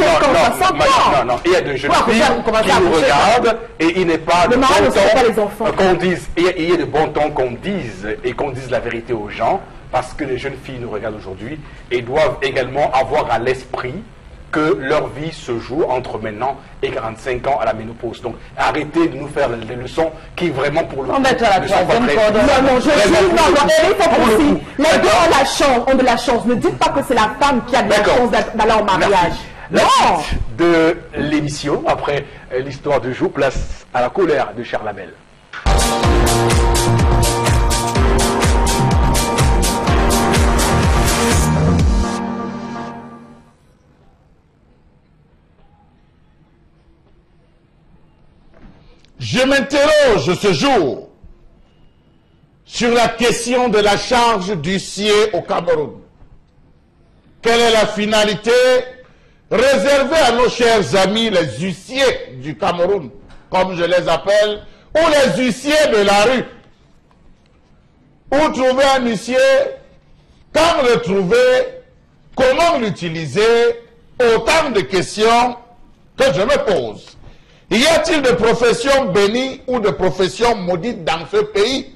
A: Non, il y a de jeunes filles qui nous regardent et il n'est pas de bon ton qu'on dise, il y a de bon ton qu'on dise et qu'on dise la vérité aux gens, parce que les jeunes filles nous regardent aujourd'hui et doivent également avoir à l'esprit que leur vie se joue entre maintenant et 45 ans à la ménopause. Donc arrêtez de nous faire des leçons qui vraiment pour le coup
E: ne sont pas très...
C: Non, je dis non, les deux ont de la chance. Ne dites pas que c'est la femme qui a de la chance d'aller en mariage.
A: La suite de l'émission, après l'histoire du jour, place à la colère de Charles Lamel.
B: Je m'interroge ce jour sur la question de la charge d'huissier au Cameroun. Quelle est la finalité réservée à nos chers amis les huissiers du Cameroun, comme je les appelle, ou les huissiers de la rue? Où trouver un huissier? Quand le trouver? Comment l'utiliser? Autant de questions que je me pose. Y a-t-il de professions bénies ou de professions maudites dans ce pays?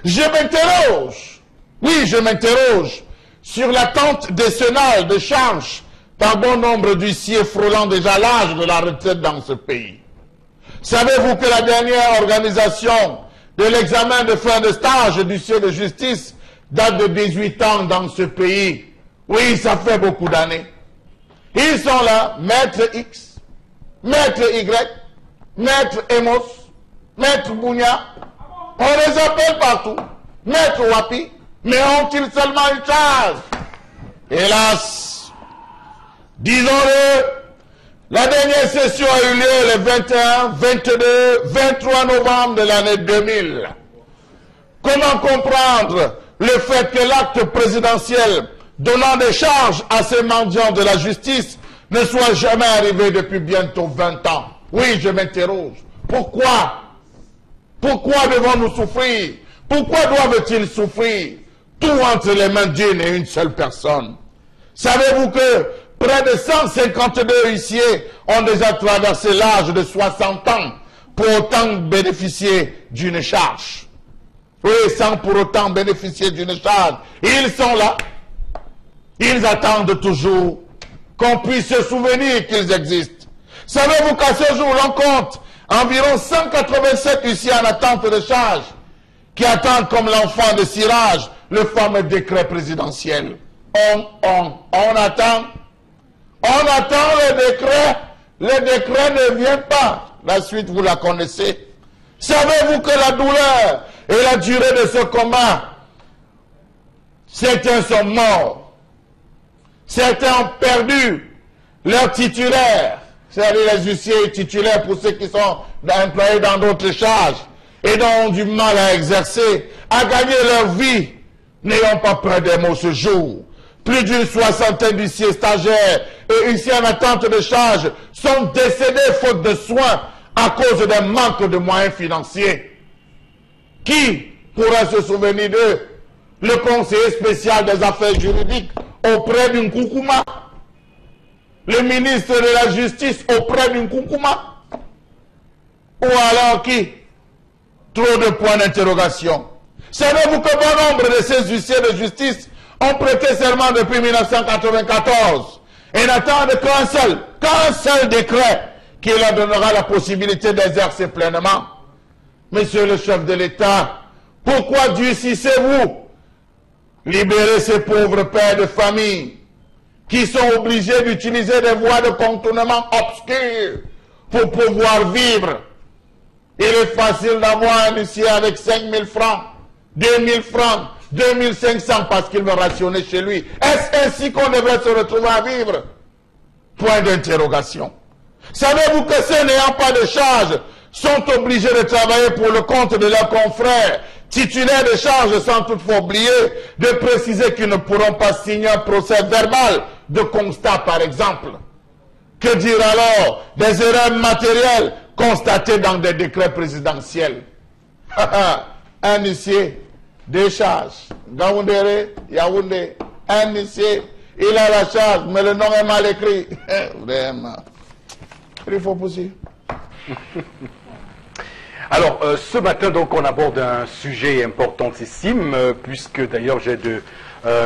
B: Je m'interroge, oui, je m'interroge sur l'attente décennale de charges par bon nombre d'huissiers frôlant déjà l'âge de la retraite dans ce pays. Savez-vous que la dernière organisation de l'examen de fin de stage d'huissier de justice date de 18 ans dans ce pays? Oui, ça fait beaucoup d'années. Ils sont là, maître X, Maître Y, Maître Emos, Maître Bounia, on les appelle partout, Maître Wapi, mais ont-ils seulement une charge? Hélas, disons-le, la dernière session a eu lieu le 21, 22, 23 novembre de l'année 2000. Comment comprendre le fait que l'acte présidentiel donnant des charges à ces mendiants de la justice ne soit jamais arrivé depuis bientôt 20 ans. Oui, je m'interroge. Pourquoi? Pourquoi devons-nous souffrir? Pourquoi doivent-ils souffrir? Tout entre les mains d'une et une seule personne. Savez-vous que près de 152 huissiers ont déjà traversé l'âge de 60 ans pour autant bénéficier d'une charge? Oui, sans pour autant bénéficier d'une charge. Ils sont là. Ils attendent toujours qu'on puisse se souvenir qu'ils existent. Savez-vous qu'à ce jour, l'on compte environ 187 huissiers en attente de charge qui attendent comme l'enfant de cirage le fameux décret présidentiel. On attend. On attend le décret. Le décret ne vient pas. La suite, vous la connaissez. Savez-vous que la douleur et la durée de ce combat, certains sont morts. Certains ont perdu leur titulaire, c'est-à-dire les huissiers titulaires pour ceux qui sont employés dans d'autres charges et dont ont du mal à exercer, à gagner leur vie. N'ayons pas peur des mots ce jour. Plus d'une soixantaine d'huissiers stagiaires et huissiers en attente de charge sont décédés faute de soins à cause d'un manque de moyens financiers. Qui pourra se souvenir d'eux? Le conseiller spécial des affaires juridiques auprès d'une Koukouma. Le ministre de la Justice auprès d'une Koukouma. Ou alors qui? Trop de points d'interrogation. Savez-vous que bon nombre de ces huissiers de justice ont prêté serment depuis 1994 et n'attendent qu'un seul décret qui leur donnera la possibilité d'exercer pleinement? Monsieur le chef de l'État, pourquoi durcissez-vous? Libérez ces pauvres pères de famille qui sont obligés d'utiliser des voies de contournement obscures pour pouvoir vivre. Il est facile d'avoir un huissier avec 5 000 francs, 2 000 francs, 2 500 parce qu'il veut rationner chez lui. Est-ce ainsi qu'on devrait se retrouver à vivre? Point d'interrogation. Savez-vous que ceux n'ayant pas de charge sont obligés de travailler pour le compte de leurs confrères titulaires de charge, sans toutefois oublier de préciser qu'ils ne pourront pas signer un procès verbal de constat, par exemple? Que dire alors des erreurs matérielles constatées dans des décrets présidentiels? Un huissier, des charges, Gaoundéré, Yaoundé, un huissier, il a la charge, mais le nom est mal écrit. Vraiment. Il faut pousser.
A: Alors, ce matin, donc, on aborde un sujet importantissime, puisque d'ailleurs, j'ai de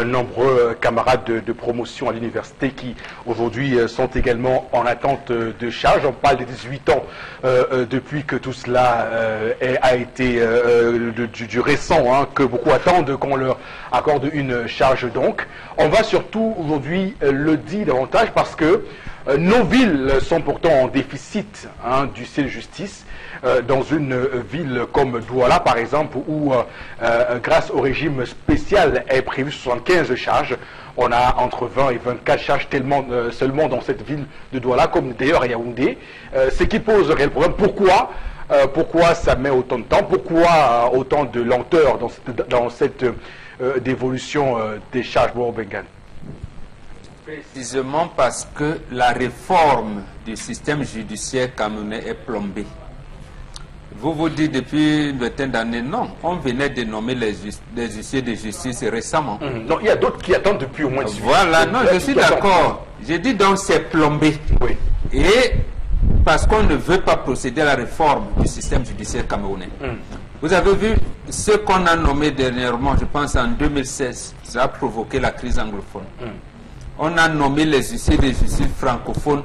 A: nombreux camarades de promotion à l'université qui, aujourd'hui, sont également en attente de charge. On parle des 18 ans depuis que tout cela a été du récent, hein, que beaucoup attendent qu'on leur accorde une charge. Donc, on va surtout, aujourd'hui, le dire davantage parce que nos villes sont pourtant en déficit, hein, du ciel justice. Dans une ville comme Douala, par exemple, où, grâce au régime spécial, est prévu 75 charges, on a entre 20 et 24 charges seulement dans cette ville de Douala, comme d'ailleurs à Yaoundé, ce qui pose un réel problème. Pourquoi ça met autant de temps? Pourquoi autant de lenteur dans cette dévolution des charges Bengan?
D: Précisément parce que la réforme du système judiciaire camerounais est plombée. Vous vous dites depuis une vingtaine d'années, non, on venait de nommer les huissiers de justice récemment.
A: Non, il y a d'autres qui attendent depuis au moins 18 ans.
D: Voilà, non, je suis d'accord. J'ai dit donc c'est plombé.
A: Oui.
D: Et parce qu'on ne veut pas procéder à la réforme du système judiciaire camerounais. Vous avez vu ce qu'on a nommé dernièrement, je pense en 2016, ça a provoqué la crise anglophone. On a nommé les huissiers de justice francophones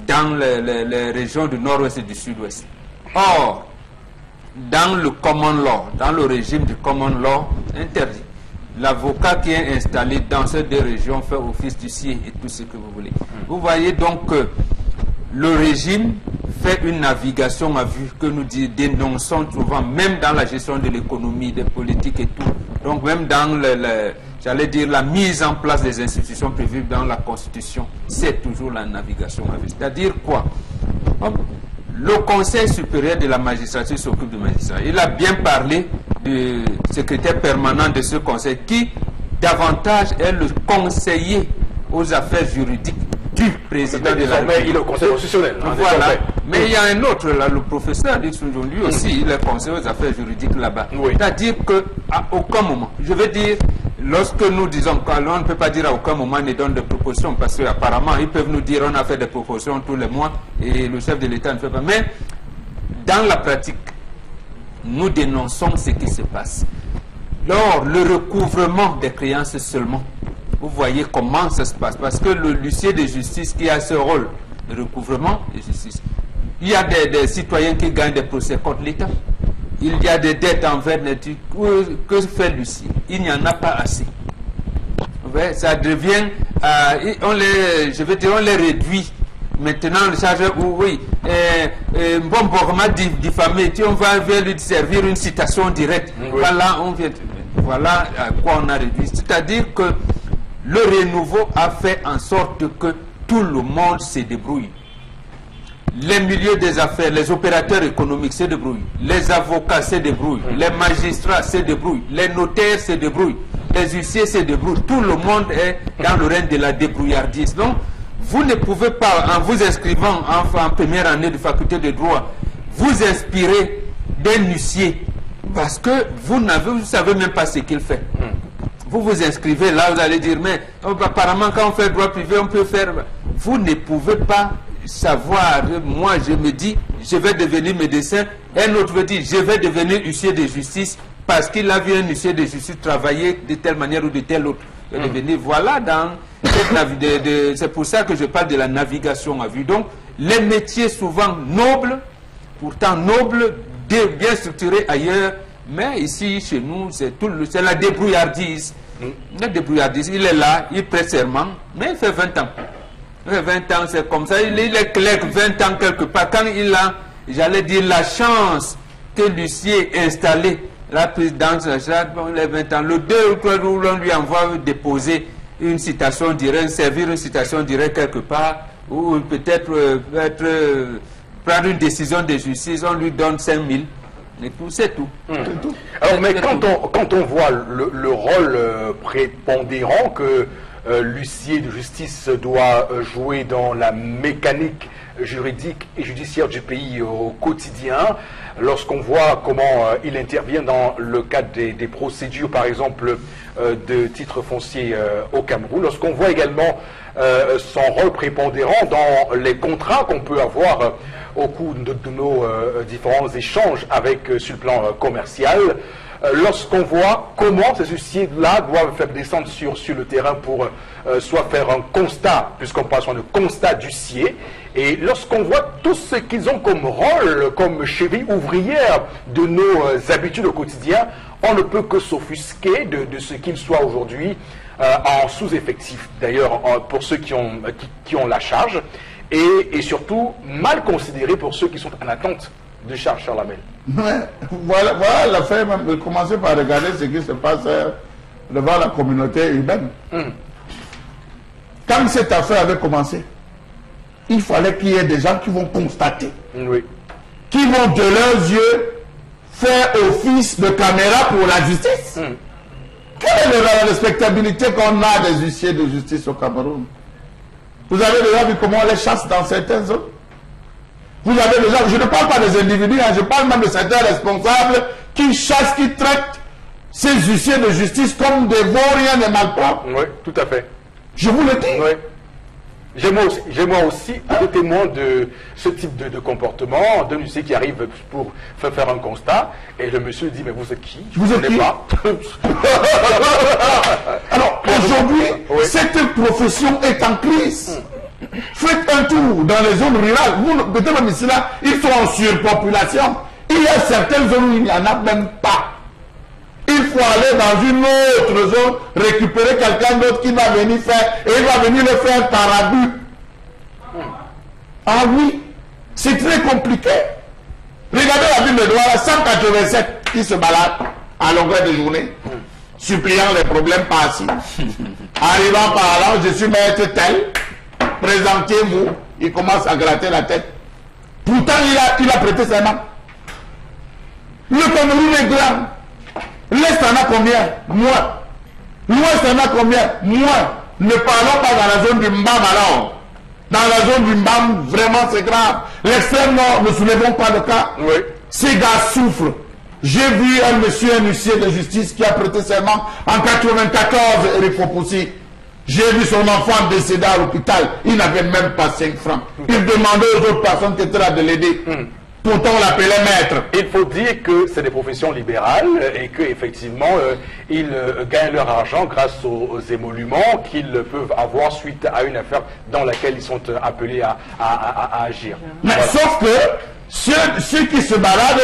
D: dans les régions du nord-ouest et du sud-ouest. Or, dans le common law, dans le régime du common law, interdit. L'avocat qui est installé dans ces deux régions fait office d'huissier et tout ce que vous voulez. Vous voyez donc que le régime fait une navigation à vue que nous dénonçons souvent, même dans la gestion de l'économie, des politiques et tout. Donc même dans j'allais dire la mise en place des institutions prévues dans la Constitution, c'est toujours la navigation à vue. C'est-à-dire quoi? Le Conseil supérieur de la magistrature s'occupe du magistrat. Il a bien parlé du secrétaire permanent de ce conseil qui davantage est le conseiller aux affaires juridiques du président de la République.
A: Il est au Conseil constitutionnel.
D: Voilà. Mais il y a un autre, là, le professeur Dixon, lui aussi, il est conseiller aux affaires juridiques là-bas.
A: Oui.
D: C'est-à-dire qu'à aucun moment, je veux dire, lorsque nous disons qu'on ne peut pas dire à aucun moment on donne des propositions, parce qu'apparemment, ils peuvent nous dire on a fait des propositions tous les mois et le chef de l'État ne fait pas. Mais dans la pratique, nous dénonçons ce qui se passe. Lors le recouvrement des créances seulement, vous voyez comment ça se passe. Parce que l'huissier de justice qui a ce rôle de recouvrement de justice, il y a des citoyens qui gagnent des procès contre l'État. Il y a des dettes envers nature. Que fait l'huissier? Il n'y en a pas assez. Ça devient, on les réduit. Maintenant, le chargeur, oui, bon, Borma diffamé, on va lui servir une citation directe. Oui. Voilà à quoi on a réduit. C'est-à-dire que le renouveau a fait en sorte que tout le monde se débrouille. Les milieux des affaires, les opérateurs économiques se débrouillent, les avocats se débrouillent, les magistrats se débrouillent, les notaires se débrouillent, les huissiers se débrouillent. Tout le monde est dans le règne de la débrouillardise. Donc, vous ne pouvez pas, en vous inscrivant en première année de faculté de droit, vous inspirer d'un huissier parce que vous ne savez même pas ce qu'il fait. Vous vous inscrivez là, vous allez dire, mais apparemment quand on fait droit privé, on peut faire... Vous ne pouvez pas savoir. Moi, je me dis, je vais devenir médecin. Un autre veut dire, je vais devenir huissier de justice parce qu'il a vu un huissier de justice travailler de telle manière ou de telle autre. Devenir, voilà, c'est pour ça que je parle de la navigation à vue. Donc, les métiers souvent nobles, pourtant nobles, bien structurés ailleurs, mais ici, chez nous, c'est la débrouillardise. La débrouillardise, il est là, il prête serment, mais il fait 20 ans. Il fait 20 ans, c'est comme ça. Il est clerc 20 ans quelque part. Quand il a, j'allais dire, la chance que l'huissier installé la présidence, bon, il a 20 ans. Le 2 ou 3 jours, on lui envoie déposer une citation directe, servir une citation directe quelque part, ou peut-être prendre une décision de justice, on lui donne 5 000. Et tout, c'est tout.
A: Alors, mais quand on voit le rôle prépondérant que l'huissier de justice doit jouer dans la mécanique juridique et judiciaire du pays au quotidien, lorsqu'on voit comment il intervient dans le cadre des procédures, par exemple, de titres fonciers au Cameroun, lorsqu'on voit également son rôle prépondérant dans les contrats qu'on peut avoir au cours de nos différents échanges sur le plan commercial, lorsqu'on voit comment ces huissiers-là doivent faire descendre sur le terrain pour soit faire un constat, puisqu'on parle sur le constat d'huissier, et lorsqu'on voit tout ce qu'ils ont comme rôle, comme cheville ouvrière de nos habitudes au quotidien, on ne peut que s'offusquer de ce qu'ils soient aujourd'hui en sous-effectif, d'ailleurs pour ceux qui ont la charge, et surtout mal considérés pour ceux qui sont en attente de Charles Lamel.
B: Voilà l'affaire, même. Commencez par regarder ce qui se passe devant la communauté urbaine. Quand cette affaire avait commencé, il fallait qu'il y ait des gens qui vont constater, qui vont de leurs yeux faire office de caméra pour la justice. Quelle est la respectabilité qu'on a des huissiers de justice au Cameroun? Vous avez déjà vu comment on les chasse dans certaines zones? Vous avez déjà, je ne parle pas des individus, je parle même de certains responsables qui chassent, qui traitent ces huissiers de justice comme des vauriens, des malpropres.
A: Oui, tout à fait.
B: Je vous le dis.
A: Oui. J'ai moi aussi été témoin de ce type de comportement, d'un huissier qui arrive pour faire un constat, et le monsieur dit, mais vous êtes qui?
B: Vous êtes qui?
A: Pas.
B: Alors, aujourd'hui, cette profession est en crise. Faites un tour dans les zones rurales. Peut-être même ici là, ils sont en surpopulation. Il y a certaines zones où il n'y en a même pas. Il faut aller dans une autre zone, récupérer quelqu'un d'autre qui va venir faire, et il va venir le faire par abus. Ah oui, c'est très compliqué. Regardez la ville de Douala, 187 qui se baladent à longueur de journée, suppliant les problèmes par-ci. Arrivant par là, je suis maître tel, présentez-vous, il commence à gratter la tête. Pourtant, il a prêté ses mains. Le Cameroun est grand. L'Est en a combien? Moi. Loin, ça en a combien? Moins. Ne parlons pas dans la zone du Mbam alors. Dans la zone du Mbam, vraiment c'est grave. L'extrême nord, ne soulevons pas le cas.
A: Oui.
B: Ces gars souffrent. J'ai vu un monsieur, un huissier de justice qui a prêté serment en 94, Eric Fopoussi. J'ai vu son enfant décédé à l'hôpital. Il n'avait même pas 5 francs. Il demandait aux autres personnes qui étaient là de l'aider. Pourtant, on l'appelait maître.
A: Il faut dire que c'est des professions libérales et qu'effectivement, ils gagnent leur argent grâce aux émoluments qu'ils peuvent avoir suite à une affaire dans laquelle ils sont appelés à agir.
B: Mais
A: Voilà.
B: sauf que ceux qui se baladent,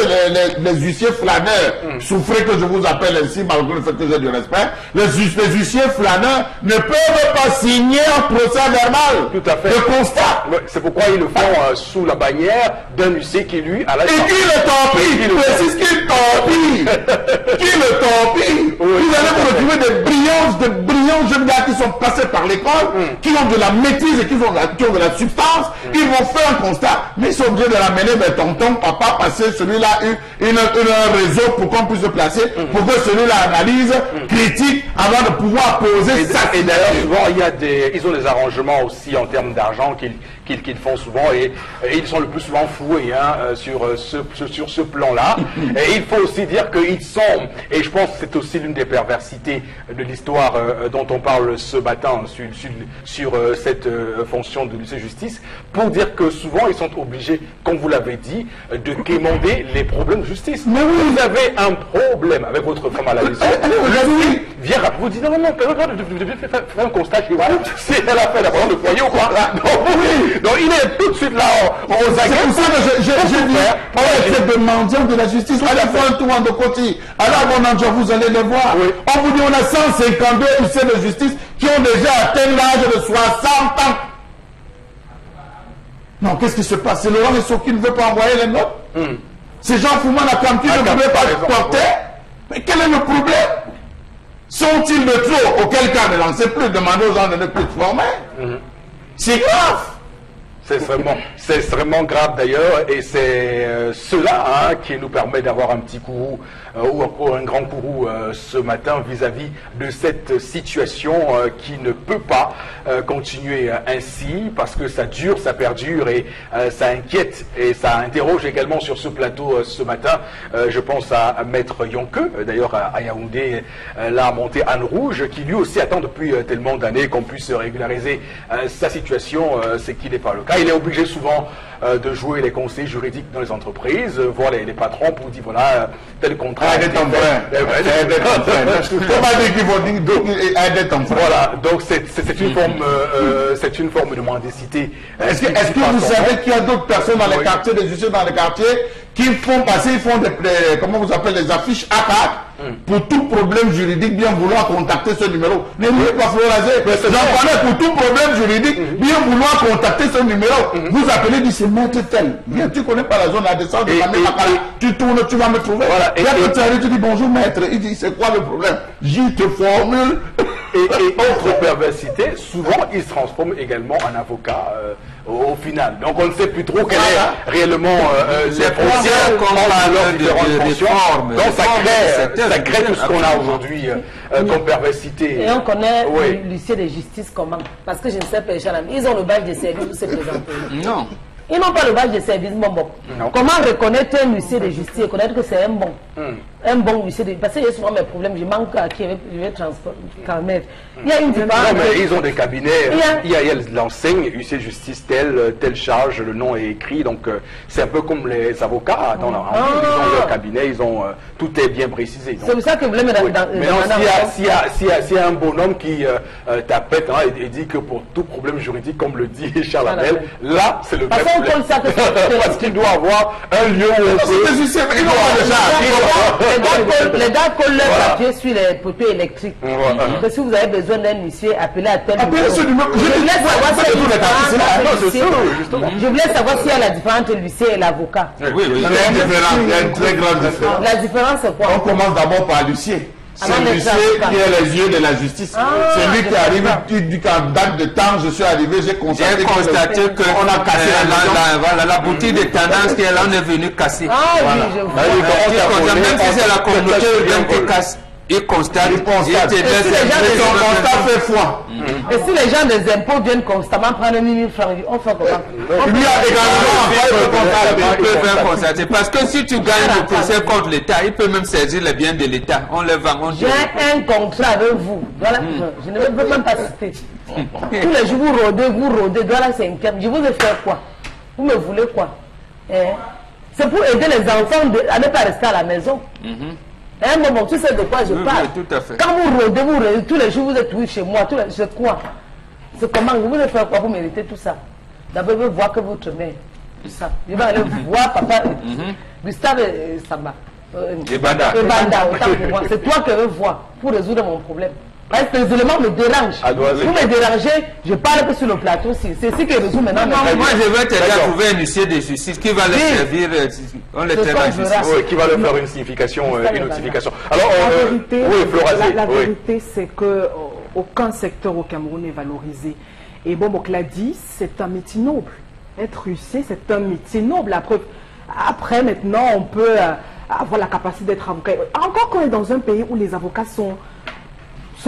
B: les huissiers flâneurs, souffrez que je vous appelle ainsi, malgré le fait que j'ai du respect, les huissiers flâneurs ne peuvent pas signer un procès verbal.
A: Tout à fait.
B: De constat.
A: Ouais, c'est pourquoi ils le font sous la bannière d'un huissier qui, lui, a la
B: Et qui le torpille? Précise qu'il torpille. Qui le torpille?
A: Oui,
B: vous allez vous retrouver de brillants jeunes gars qui sont passés par l'école, qui ont de la maîtrise et qui ont de la substance. Ils vont faire un constat, mais ils sont obligés de l'amener vers tonton, papa, passer celui-là un réseau pour qu'on puisse se placer, pour que celui-là analyse, critique, avant de pouvoir poser ça.
A: Et d'ailleurs, souvent, ils ont des arrangements aussi en termes d'argent qu'ils font souvent et ils sont le plus souvent foués sur ce plan-là. Et il faut aussi dire qu'ils sont, et je pense que c'est aussi l'une des perversités de l'histoire dont on parle ce matin sur cette fonction de lycée justice, pour dire que souvent ils sont obligés, comme vous l'avez dit, de quémander les problèmes de justice.
B: Mais oui.
A: Vous avez un problème avec votre femme à la maison,
B: Oui.
A: vient vous dit non, fais un constat chez vous. Si elle a fait la de foyer ou quoi. Donc il est tout de suite là aux
B: C'est
A: aguets.
B: pour ça que j'ai dit, on est des mendiants de la justice. Allez faire un tour en de côté. Allez à mon endroit, vous allez les voir.
A: Oui.
B: On vous dit, on a 152 huissiers de justice qui ont déjà atteint l'âge de 60 ans. Non, qu'est-ce qui se passe? C'est Laurent Esso qui ne veut pas envoyer les notes. C'est Jean Fouman à Campi ne voulait pas porter. Mais quel est le problème? Sont-ils de trop? Auquel cas, ne lancez plus, demandez aux gens de ne plus se former. C'est grave.
A: C'est extrêmement grave d'ailleurs, et c'est cela qui nous permet d'avoir un petit courroux ou encore un grand courroux ce matin vis-à-vis de cette situation qui ne peut pas continuer ainsi, parce que ça dure, ça perdure et ça inquiète et ça interroge également sur ce plateau ce matin. Je pense à Maître Yonke, d'ailleurs à Yaoundé, là à monter Anne Rouge, qui lui aussi attend depuis tellement d'années qu'on puisse régulariser sa situation, c'est qu'il n'est pas le cas. Il est obligé souvent de jouer les conseils juridiques dans les entreprises, voir les patrons pour dire voilà, tel contrat.
B: Aider ton frère. Comment dire qu'ils vont dire aider ton frère?
A: Voilà, donc c'est une forme de mendicité.
B: Est-ce que vous savez qu'il y a d'autres personnes dans les quartiers, des huissiers dans les quartiers, qui font passer, ils font des comment vous appelez, les affiches A4 pour tout problème juridique, bien vouloir contacter ce numéro. N'oubliez pas Florazé, j'en connais pour tout problème juridique, bien vouloir contacter ce numéro. Vous appelez, dit c'est maître tel. Viens, tu connais pas la zone à descendre, tu tournes, tu vas me trouver.
A: Voilà,
B: tu dis bonjour maître, il dit c'est quoi le problème? J'y te formule.
A: Et autre perversité, souvent ils se transforment également en avocats au final. Donc on ne sait plus trop quelle est réellement les frontières entre leurs différentes fonctions. Donc ça crée tout ce qu'on a aujourd'hui comme perversité.
E: Et on connaît l'huissier de justice comment? Parce que je ne sais pas, ils ont le badge de service pour se présenter.
D: Non.
E: Ils n'ont pas le badge de service bon. Comment reconnaître un huissier de justice et connaître que c'est un bon? Un bon huissier de... Parce que j'ai souvent mes problèmes, je manque à qui je vais transmettre. Il y a une différence.
A: Non, mais ils ont des cabinets, il y a l'enseigne, huissier de justice, telle charge, le nom est écrit, donc c'est un peu comme les avocats dans leur ils ont leur cabinet, ils ont tout est bien précisé.
E: C'est pour ça que vous voulez me
A: mais non, s'il y a un bonhomme qui t'appelle et dit que pour tout problème juridique, comme le dit Charles Abel, là c'est le vrai problème. Parce qu'il doit avoir un lieu où on peut...
E: Les gars collent leur papier sur les poteaux électriques. Que si vous avez besoin d'un huissier, appelez à tel numéro. Je voulais savoir s'il y a la différence entre l'huissier et l'avocat.
B: Oui, il y a une très grande différence.
E: La différence c'est quoi?
B: On commence d'abord par l'huissier. C'est l'huissier qui est les yeux de la justice. C'est lui qui arrive, qui dit qu'en date de temps, je suis arrivé, j'ai constaté
D: qu'on a cassé la boutique de tendance qu'on est venu casser.
E: Ah oui, je vois.
D: Même si c'est la communauté qui casse. il constate,
B: Il constate.
D: il te laisse
E: Et si les gens
B: Mais son
D: un
B: constat fait foi.
E: Et si les gens des impôts viennent constamment prendre 10 000 francs, on fait comment?
B: Lui a également
D: il peut faire constater. Parce que si tu gagnes le procès contre l'État, il peut même saisir les biens de l'État. On les vend, on
E: J'ai un contrat avec vous. Voilà, je ne veux même pas citer. Tous les jours, vous rôdez, voilà, c'est interne. Je vous ai fait quoi? Vous me voulez quoi? C'est pour aider les enfants à ne pas rester à la maison. À un moment, tu sais de quoi je parle.
D: Oui, tout à fait.
E: Quand vous rôdez, tous les jours, vous êtes oui chez moi. C'est quoi? C'est comment? Je vous ai fait quoi pour mériter tout ça? D'abord, je veux voir que votre mère, tout ça. Je vais aller voir papa, Gustave et Samba.
D: Et Banda.
E: Autant pour moi. C'est toi que je veux voir pour résoudre mon problème. Parce que les éléments me dérangent. Vous me dérangez, je parle que sur le plateau aussi. C'est ce qui résout maintenant.
D: Moi, je vais t'aider à trouver un huissier de justice qui va les servir. On les traite en justice.
A: Oui, qui va leur faire une signification, une notification. Alors,
C: la vérité, c'est que aucun secteur au Cameroun n'est valorisé. Et bon, l'a dit, c'est un métier noble. Être huissier, c'est un métier noble. Après, maintenant, on peut avoir la capacité d'être avocat. Encore qu'on est dans un pays où les avocats sont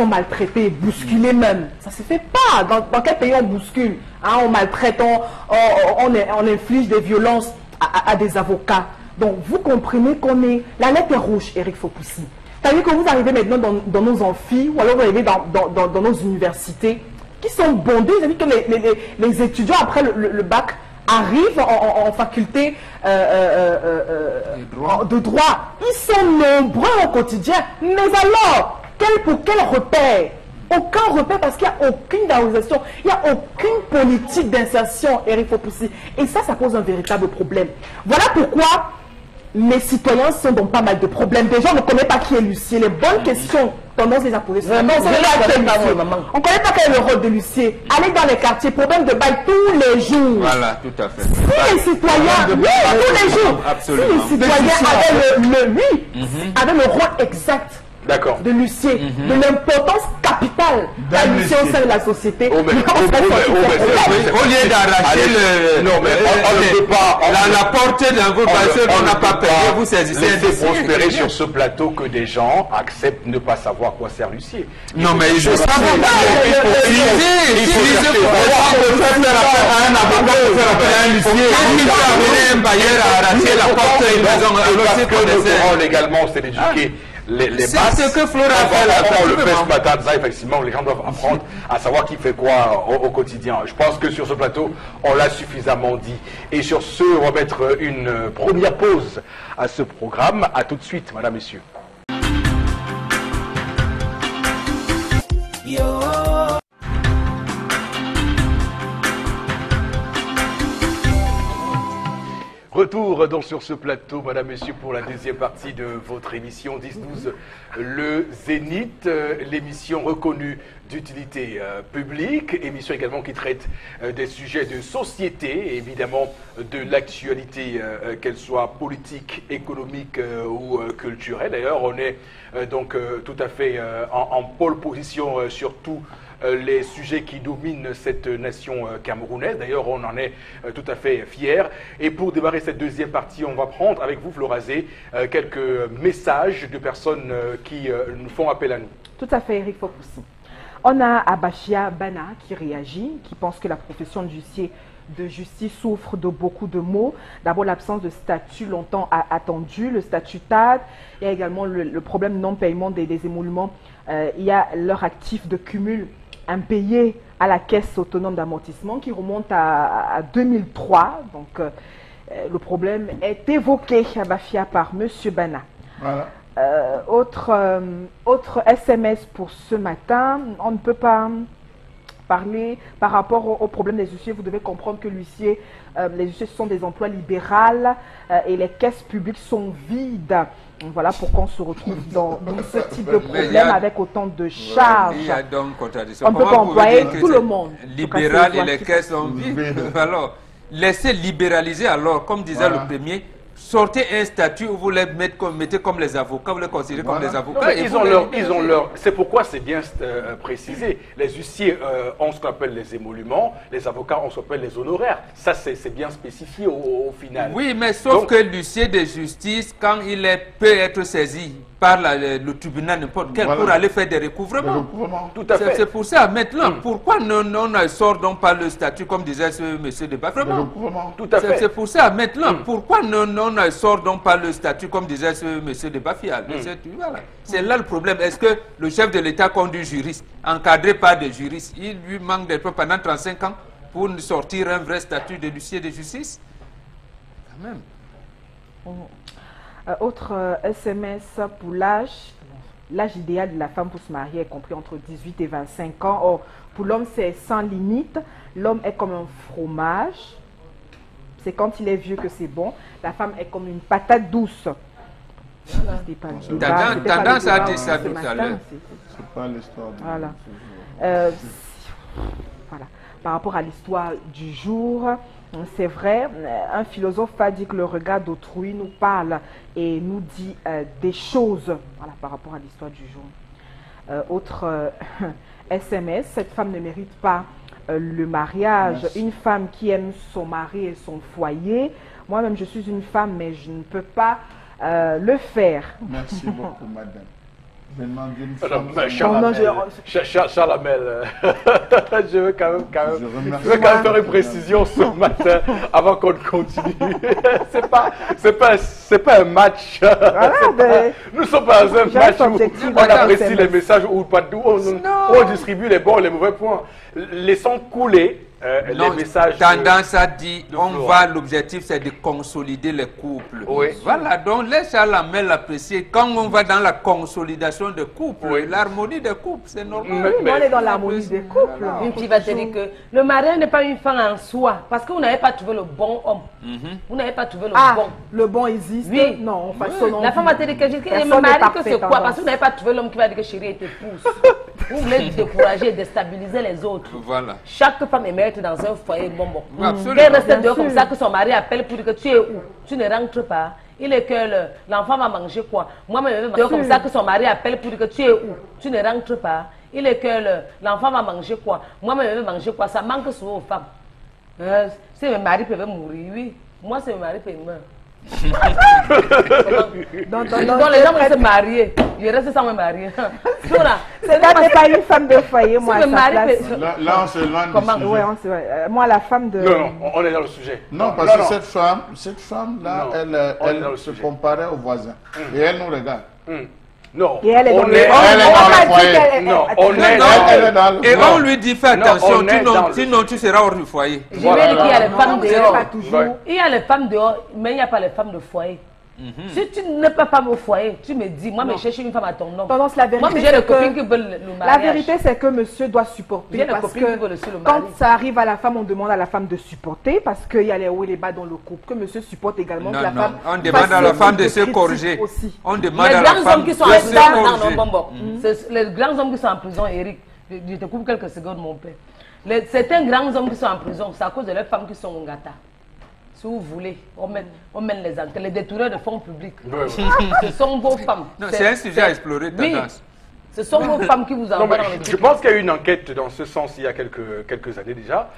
C: maltraités, bousculés même. Ça ne se fait pas. Dans quel pays on bouscule? On maltraite, on inflige des violences à des avocats. Donc, vous comprenez qu'on est... La lettre est rouge, Eric Fopoussi. C'est-à-dire que vous arrivez maintenant dans nos amphis, ou alors vous arrivez dans nos universités, qui sont bondées. Vous avez vu que les étudiants, après le bac, arrivent en faculté de droit. Ils sont nombreux au quotidien. Mais alors, pour quel repère? Aucun repère, parce qu'il n'y a aucune valorisation, il n'y a aucune politique d'insertion, Eric Fopoussi. Et ça pose un véritable problème. Voilà pourquoi les citoyens sont dans pas mal de problèmes. Des gens ne connaissent pas qui est l'huissier. Les bonnes questions, tendance les à poser. On ne connaît pas quel est le rôle de l'huissier. Allez dans les quartiers, problème de bail tous les jours.
D: Voilà, tout à fait.
C: Si les citoyens, tous les jours,
D: absolument.
C: Si les citoyens avaient le rôle exact de l'huissier, de l'importance capitale de l'huissier au sein de la société.
D: Au lieu d'arracher
A: on ne peut pas
D: la portée d'un groupe qu'on n'a pas payé, vous saisissez un
A: dossier. Prospérer sur ce plateau que des gens acceptent ne pas savoir quoi sert l'huissier.
D: Non, mais je sais pas.
A: Légalement, c'est d'éduquer les masses.
D: C'est ce que Flora
A: on le fait ce matin, ça, effectivement, les gens doivent apprendre à savoir qui fait quoi au quotidien. Je pense que sur ce plateau, on l'a suffisamment dit. Et sur ce, on va mettre une première pause à ce programme. À tout de suite, madame, messieurs. Retour donc sur ce plateau, madame, messieurs, pour la deuxième partie de votre émission 10-12, le Zénith, l'émission reconnue d'utilité publique, émission également qui traite des sujets de société, et évidemment de l'actualité, qu'elle soit politique, économique ou culturelle. D'ailleurs, on est donc tout à fait en pole position sur tout les sujets qui dominent cette nation camerounaise. D'ailleurs, on en est tout à fait fiers. Et pour démarrer cette deuxième partie, on va prendre avec vous, Florazé, quelques messages de personnes qui nous font appel à nous.
C: Tout à fait, Eric Fopoussi. On a Abachia Bana qui réagit, qui pense que la profession de justice souffre de beaucoup de maux. D'abord, l'absence de statut longtemps attendu, le statut TAD. Il y a également le problème de non-paiement des émoluments. Il y a leur actif de cumul impayé à la caisse autonome d'amortissement qui remonte à 2003. Donc, le problème est évoqué à Bafia par M. Bana.
B: Voilà.
C: Autre SMS pour ce matin. On ne peut pas parler par rapport au problème des huissiers. Vous devez comprendre que les huissiers sont des emplois libéraux et les caisses publiques sont vides. Voilà pourquoi on se retrouve dans ce type de problème avec autant de charges.
D: Il y a donc contradiction.
C: On ne peut pas employer tout le monde.
D: Libéral et les caisses sont vides. Alors, laissez libéraliser alors, comme disait le premier. Sortez un statut où vous les mettez comme les avocats, vous les considérez comme les avocats.
A: Non, c'est pourquoi c'est bien précisé. Les huissiers ont ce qu'on appelle les émoluments, les avocats ont ce qu'on appelle les honoraires. Ça, c'est bien spécifié au final.
D: Oui, mais sauf que l'huissier de justice, quand il peut être saisi par le tribunal n'importe quel pour aller faire des recouvrements.
A: Tout à fait.
D: C'est pour ça, maintenant, pourquoi on ne sort donc pas le statut, comme disait ce monsieur de Bafrement?
A: Tout à fait.
D: C'est pour ça, maintenant, pourquoi on ne sort donc pas le statut, comme disait ce monsieur de Bafial? Voilà. C'est là le problème. Est-ce que le chef de l'État conduit juriste, encadré par des juristes, il lui manque des preuves pendant 35 ans pour sortir un vrai statut de huissier de justice? Quand même.
C: Autre SMS pour l'âge. L'âge idéal de la femme pour se marier est compris entre 18 et 25 ans. Or, pour l'homme, c'est sans limite. L'homme est comme un fromage. C'est quand il est vieux que c'est bon. La femme est comme une patate douce.
D: Tendance à dire ça tout à l'heure.
B: C'est pas l'histoire.
C: Voilà. Voilà. Par rapport à l'histoire du jour, c'est vrai, un philosophe a dit que le regard d'autrui nous parle et nous dit des choses, voilà, par rapport à l'histoire du jour. Autre SMS, cette femme ne mérite pas le mariage.
B: Merci.
C: Une femme qui aime son mari et son foyer. Moi-même, je suis une femme, mais je ne peux pas le faire.
B: Merci beaucoup, madame. Je demande une
A: Madame
B: femme.
A: Charles Hamel, je veux quand même,
B: Je remercie.
A: faire une précision ce matin avant qu'on continue. c'est pas un match. Nous ne sommes pas dans un match où on apprécie les messages où on distribue les bons et les mauvais points. Laissons couler les messages.
D: Tendance à dire, l'objectif c'est de consolider les couples.
A: Oui.
D: Voilà, donc laisse à la main l'apprécier. Quand on va dans la consolidation des couples, l'harmonie des couples, c'est normal.
C: On est dans l'harmonie des couples.
E: Une fille va te dire que le mariage n'est pas une fin en soi, parce que vous n'avez pas trouvé le bon homme. Vous n'avez pas trouvé le bon.
C: Le bon existe.
E: Oui.
C: Non, on façonne.
E: La femme va te dire que je me marie que c'est quoi? Parce que vous n'avez pas trouvé l'homme qui va dire que chérie était pousse. Vous voulez décourager et déstabiliser les autres.
D: Voilà.
E: Chaque femme est mère dans un foyer bonbon.
D: Absolument.
E: Qu'elle reste dehors comme ça, que son mari appelle pour dire que tu es où? Tu ne rentres pas. Il est que l'enfant va manger quoi? Moi-même, dehors comme ça, que son mari appelle pour dire que tu es où? Tu ne rentres pas. Il est que l'enfant va manger quoi? Moi-même, je vais manger quoi? Ça manque souvent aux femmes. Si mes maris peuvent mourir, oui. Moi, c'est mes maris peuvent mourir. Donc les gens vont se marier. Je reste sans me marier.
C: C'est pas une femme de foyer, moi.
E: Si
B: Là, on s'éloigne du sujet.
C: Ouais, moi, la femme de...
A: Non, on est dans le sujet.
B: Non, parce que cette femme-là, elle se comparait aux voisins. Et elle nous regarde.
A: Non,
C: et elle est dans le
B: foyer.
A: Non, on est
B: dans le
D: Et on lui dit fais attention, sinon tu seras hors du foyer.
E: Je vais dire qu'il y a les femmes dehors.
C: Pas toujours.
E: Il y a les femmes dehors, mais il n'y a pas les femmes de foyer. Si tu n'es pas femme au foyer, tu me dis, moi, je cherche une femme à ton nom.
C: Tendance, la vérité,
E: moi, j'ai des copines qui veulent le mariage.
C: La vérité, c'est que monsieur doit supporter.
E: J'ai des
C: Parce
E: copines qui veulent aussi
C: que
E: le mari.
C: quand ça arrive à la femme, on demande à la femme de supporter parce qu'il y a les hauts et les bas dans le couple. Que monsieur supporte également.
D: Non,
C: que la femme
D: on demande à la femme de se corriger.
C: Aussi.
D: On demande
E: Les
D: à la
E: grands
D: femme
E: hommes qui
D: de
E: sont en
D: se corriger.
E: prison, c'est les grands hommes qui sont en prison, Eric. Je te coupe quelques secondes, mon père. Certains grands hommes qui sont en prison, c'est à cause de leurs femmes qui sont au gata. Si vous voulez, on mène les enquêtes, les détourneurs de fonds publics. Ce sont vos femmes.
D: Non, c'est un sujet à explorer, Tendance.
E: Ce sont vos femmes qui vous envoient dans le
A: Je pense qu'il y a eu une enquête dans ce sens il y a quelques années déjà,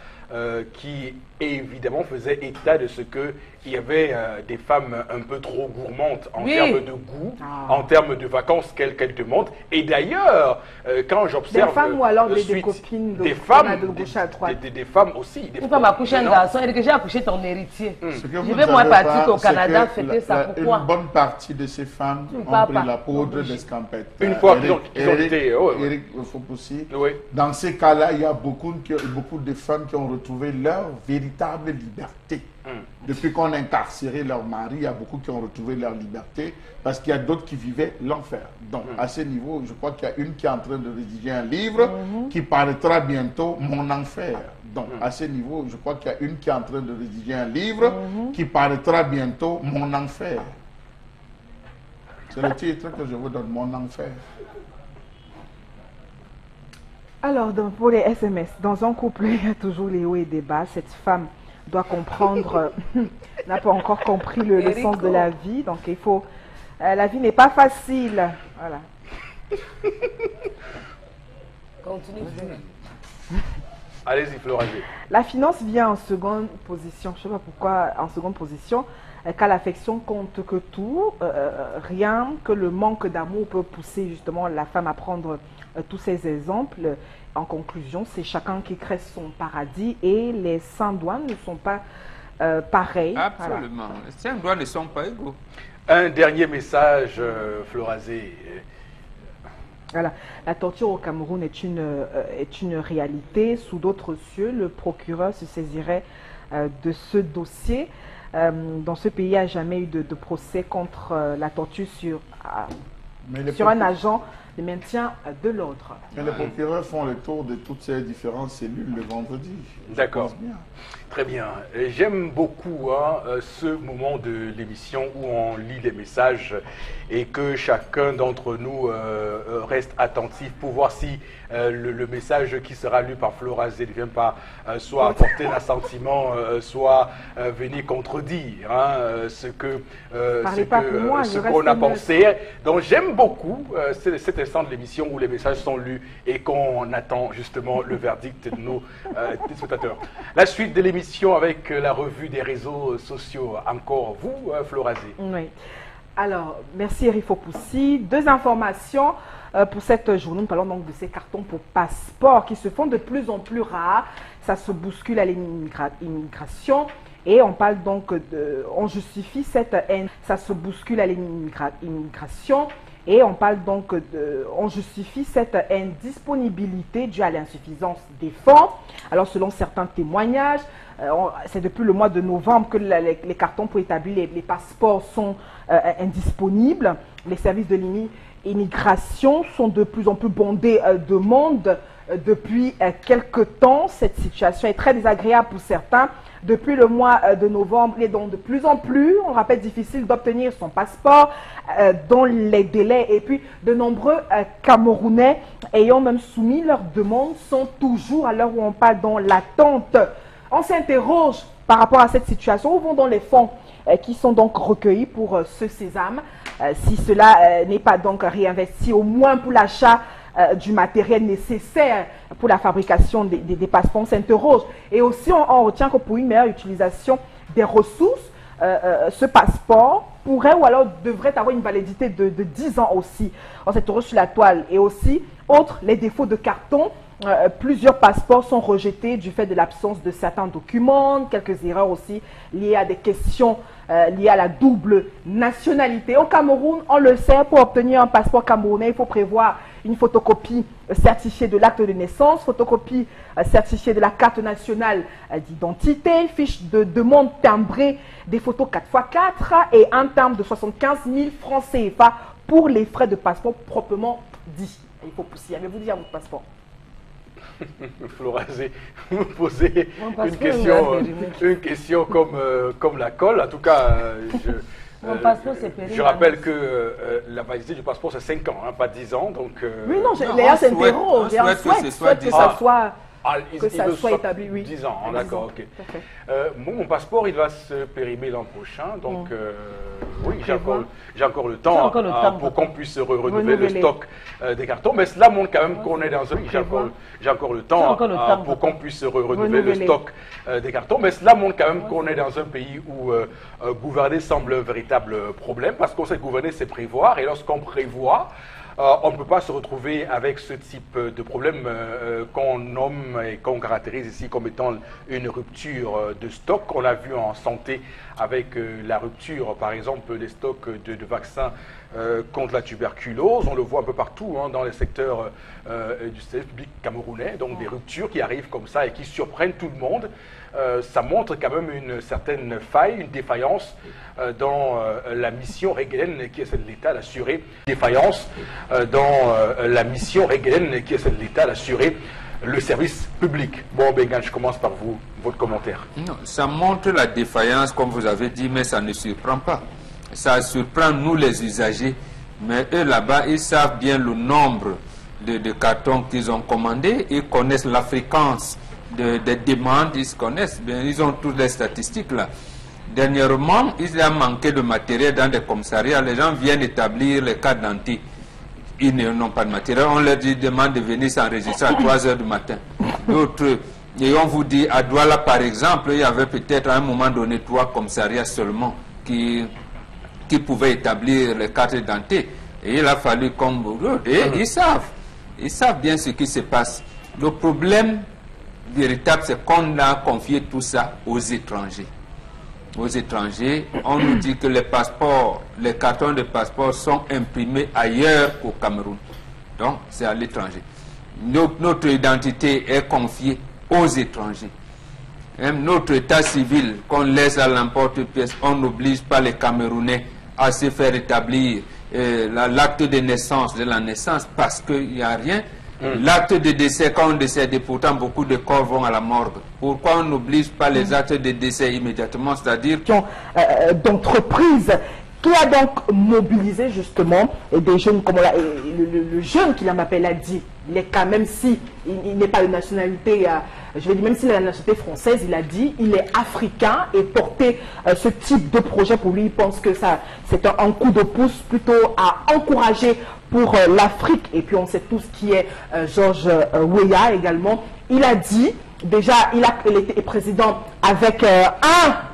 A: qui évidemment faisait état de ce qu'il y avait des femmes un peu trop gourmandes en termes de goût, en termes de vacances qu'elles demandent. Et d'ailleurs, quand j'observe...
C: Des femmes ou alors des copines
A: des femmes,
C: de gauche à droite.
A: Des femmes aussi.
E: Une femme a accouché un garçon, et que j'ai accouché ton héritier.
B: Ce que
E: Je
B: vous
E: vais moi
B: savez
E: partir
B: pas,
E: au Canada
B: c'est que
E: fêter ça. Pourquoi?
B: Une bonne partie de ces femmes ont pris la poudre d'escampette.
A: Une fois qu'ils ont été...
B: Eric Fopoussi, dans ces cas-là, il y a beaucoup de femmes qui ont retrouvé leur véritable liberté. Depuis qu'on a incarcéré leur mari, il y a beaucoup qui ont retrouvé leur liberté parce qu'il y a d'autres qui vivaient l'enfer. Donc, à ce niveau, je crois qu'il y a une qui est en train de rédiger un livre qui paraîtra bientôt, Mon enfer. Donc, à ce niveau, je crois qu'il y a une qui est en train de rédiger un livre qui paraîtra bientôt, Mon enfer. C'est le titre que je vous donne, Mon enfer.
C: Alors, pour les SMS, dans un couple, il y a toujours les hauts et des bas. Cette femme doit comprendre, n'a pas encore compris le sens de la vie. Donc, il faut... la vie n'est pas facile. Voilà.
E: Continue.
A: Allez-y, Floragé.
C: La finance vient en seconde position. Je ne sais pas pourquoi en seconde position. qu'à l'affection compte que tout, rien que le manque d'amour peut pousser justement la femme à prendre tous ces exemples. En conclusion, c'est chacun qui crée son paradis et les saint-doigts ne sont pas pareils.
D: Absolument.
C: Voilà.
D: Les saint-doigts ne sont pas égaux.
A: Un dernier message, Florazé.
C: Voilà. La torture au Cameroun est une réalité. Sous d'autres cieux, le procureur se saisirait de ce dossier. Dans ce pays, il n'y a jamais eu de procès contre la torture sur un agent de maintien de l'ordre.
B: Mais les procureurs font le tour de toutes ces différentes cellules le vendredi.
A: D'accord. Très bien. J'aime beaucoup ce moment de l'émission où on lit les messages et que chacun d'entre nous reste attentif pour voir si le message qui sera lu par Florazé ne vient pas soit apporter un assentiment, soit venir contredire ce qu'on a pensé. Donc j'aime beaucoup cet instant de l'émission où les messages sont lus et qu'on attend justement le verdict de nos téléspectateurs. La suite de l'émission avec la revue des réseaux sociaux. Encore vous, Florazé.
C: Oui. Alors, merci Erifo Poussi. Deux informations pour cette journée. Nous parlons donc de ces cartons pour passeport qui se font de plus en plus rares. Ça se bouscule à l'immigration. Et on parle donc on justifie cette haine. Ça se bouscule à l'immigration. Et on parle donc on justifie cette indisponibilité due à l'insuffisance des fonds. Alors selon certains témoignages, c'est depuis le mois de novembre que les cartons pour établir les passeports sont indisponibles. Les services de l'immigration sont de plus en plus bondés de monde depuis quelques temps. Cette situation est très désagréable pour certains. Depuis le mois de novembre, il est donc de plus en plus, on rappelle, difficile d'obtenir son passeport dans les délais. Et puis, de nombreux Camerounais ayant même soumis leurs demandes sont toujours, à l'heure où on parle, dans l'attente. On s'interroge par rapport à cette situation. Où vont donc les fonds qui sont donc recueillis pour ce sésame? Si cela n'est pas donc réinvesti, au moins pour l'achat du matériel nécessaire pour la fabrication des passeports, on s'interroge. Et aussi, on retient que pour une meilleure utilisation des ressources, ce passeport pourrait ou alors devrait avoir une validité de 10 ans aussi. On s'interroge sur la toile. Et aussi, outre les défauts de carton, plusieurs passeports sont rejetés du fait de l'absence de certains documents, quelques erreurs aussi liées à des questions liées à la double nationalité. Au Cameroun, on le sait, pour obtenir un passeport camerounais, il faut prévoir une photocopie certifiée de l'acte de naissance, photocopie certifiée de la carte nationale d'identité, fiche de demande timbrée, des photos 4x4 et un timbre de 75 000 francs CFA pour les frais de passeport proprement dit. Il faut pousser. Avez-vous dit à votre passeport?
A: Florazé, vous me posez une question comme la colle. En tout cas, je rappelle que la validité du passeport, c'est 5 ans, pas 10 ans. Donc,
C: oui, non, Léa s'interroge. On souhaite que ça soit établi. Oui.
A: 10 ans, d'accord, ok. Mon passeport, il va se périmer l'an prochain. Donc, oui, j'ai encore le temps pour qu'on puisse renouveler le stock des cartons. Mais cela montre quand même qu'on est dans un... J'ai encore le temps pour qu'on puisse renouveler le stock des cartons. Mais cela montre quand même qu'on est dans un pays où gouverner semble un véritable problème. Parce qu'on sait gouverner, c'est prévoir. Et lorsqu'on prévoit, on ne peut pas se retrouver avec ce type de problème qu'on nomme et qu'on caractérise ici comme étant une rupture de stock. On l'a vu en santé avec la rupture, par exemple, des stocks de vaccins contre la tuberculose. On le voit un peu partout dans les secteurs du service public camerounais. Donc des ruptures qui arrivent comme ça et qui surprennent tout le monde. Ça montre quand même une certaine faille, une défaillance dans la mission régalienne qui est celle de l'État d'assurer d'assurer le service public. Bon, Bengan, je commence par vous, votre commentaire.
D: Non, ça montre la défaillance, comme vous avez dit, mais ça ne surprend pas. Ça surprend nous les usagers, mais eux là-bas, ils savent bien le nombre de cartons qu'ils ont commandés, ils connaissent la fréquence des demandes, ils se connaissent, bien, ils ont toutes les statistiques là. Dernièrement, il y a manqué de matériel dans des commissariats, les gens viennent établir les cartes d'identité. Ils n'ont pas de matériel, on leur demande de venir s'enregistrer à 3 h du matin. D'autres, et on vous dit, à Douala par exemple, il y avait peut-être à un moment donné 3 commissariats seulement. qui pouvaient établir les cartes d'identité. Et il a fallu comme... Et ils savent bien ce qui se passe. Le problème véritable, c'est qu'on a confié tout ça aux étrangers. Aux étrangers, on nous dit que les passeports, les cartons de passeport sont imprimés ailleurs qu'au Cameroun. Donc, c'est à l'étranger. Notre identité est confiée aux étrangers. Même notre état civil, qu'on laisse à l'emporte-pièce, on n'oblige pas les Camerounais à se faire établir l'acte de naissance, de la naissance, parce qu'il n'y a rien. L'acte de décès, quand on décède, pourtant beaucoup de corps vont à la morgue. Pourquoi on n'oblige pas les actes de décès immédiatement, c'est-à-dire
C: d'entreprise qui a donc mobilisé justement des jeunes, comme le jeune qui m'appelle a dit, il est quand même si il n'est pas de nationalité, je vais dire même s'il a la nationalité française, il a dit il est africain et porter ce type de projet pour lui, il pense que ça c'est un coup de pouce plutôt à encourager pour l'Afrique. Et puis on sait tous qui est Georges Weah également. Il a dit déjà, il était président avec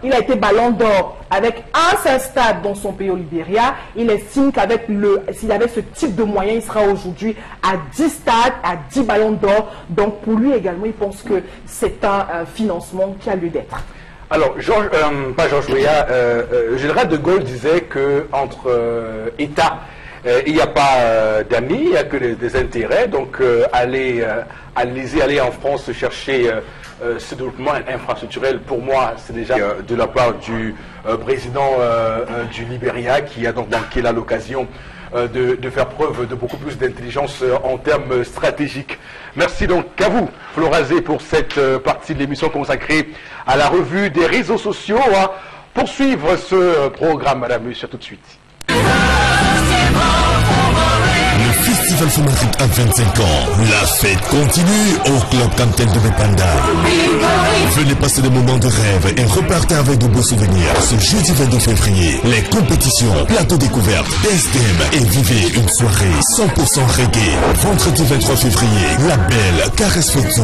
C: il a été ballon d'or avec un seul stade dans son pays au Libéria. Il estime qu'avec s'il avait ce type de moyens, il sera aujourd'hui à 10 stades, à 10 ballons d'or. Donc pour lui également, il pense que c'est un financement qui a lieu d'être.
A: Alors, pas Georges Weah, général de Gaulle disait qu'entre États, il n'y a pas d'amis, il n'y a que des intérêts. Donc, aller en France chercher ce développement infrastructurel, pour moi, c'est déjà de la part du président du Libéria, qui a donc manqué là l'occasion de faire preuve de beaucoup plus d'intelligence en termes stratégiques. Merci donc à vous, Florazé, pour cette partie de l'émission consacrée à la revue des réseaux sociaux. Pour suivre ce programme, madame, monsieur, tout de suite.
F: Le Festival Fomaric a 25 ans. La fête continue au Club Cantel de Bepanda. Venez passer des moments de rêve et repartez avec de beaux souvenirs. Ce jeudi 22 février, les compétitions, plateau découverte, DSTM et vivez une soirée 100% reggae. Vendredi 23 février, la belle Caresse Fetzo.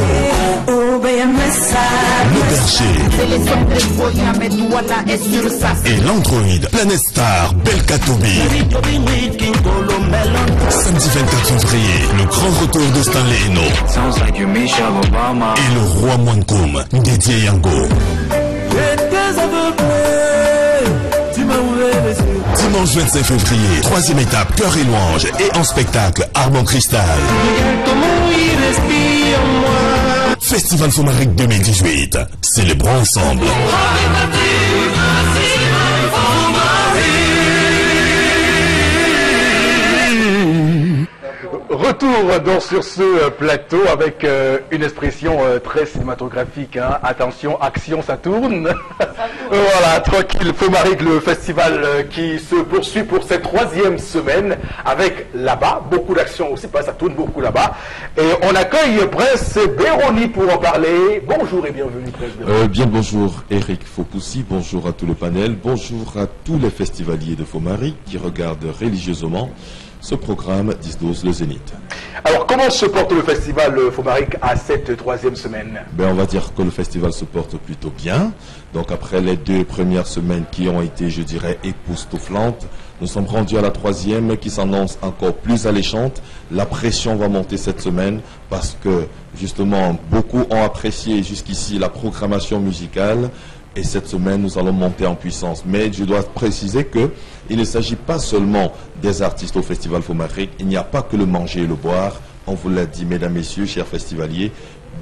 F: Le Berger et l'Android Planet Star Belkatobi. Samedi 24 février, le grand retour de Stanley Eno et le roi Mwankoum dédié Yango. Dimanche 25 février, troisième étape, Cœur et Louange et en spectacle, Armand Cristal. Festival Fomaric 2018, célébrons ensemble.
A: Retour donc sur ce plateau avec une expression très cinématographique. Attention, action, ça tourne. Voilà, tranquille, Fomaric, le festival qui se poursuit pour cette troisième semaine avec là-bas, beaucoup d'action aussi, ça tourne beaucoup là-bas. Et on accueille Prince Béroni pour en parler. Bonjour et bienvenue, Prince Béroni.
G: Bien bonjour Eric Fopoussi, bonjour à tout le panel, bonjour à tous les festivaliers de Fomaric qui regardent religieusement ce programme 10-12 le Zénith.
A: Alors comment se porte le festival Fomaric à cette troisième semaine?
G: On va dire que le festival se porte plutôt bien. Donc après les 2 premières semaines qui ont été, je dirais, époustouflantes, nous sommes rendus à la troisième qui s'annonce encore plus alléchante. La pression va monter cette semaine parce que justement beaucoup ont apprécié jusqu'ici la programmation musicale. Et cette semaine, nous allons monter en puissance. Mais je dois préciser qu'il ne s'agit pas seulement des artistes au Festival Fomaric. Il n'y a pas que le manger et le boire. On vous l'a dit, mesdames, messieurs, chers festivaliers.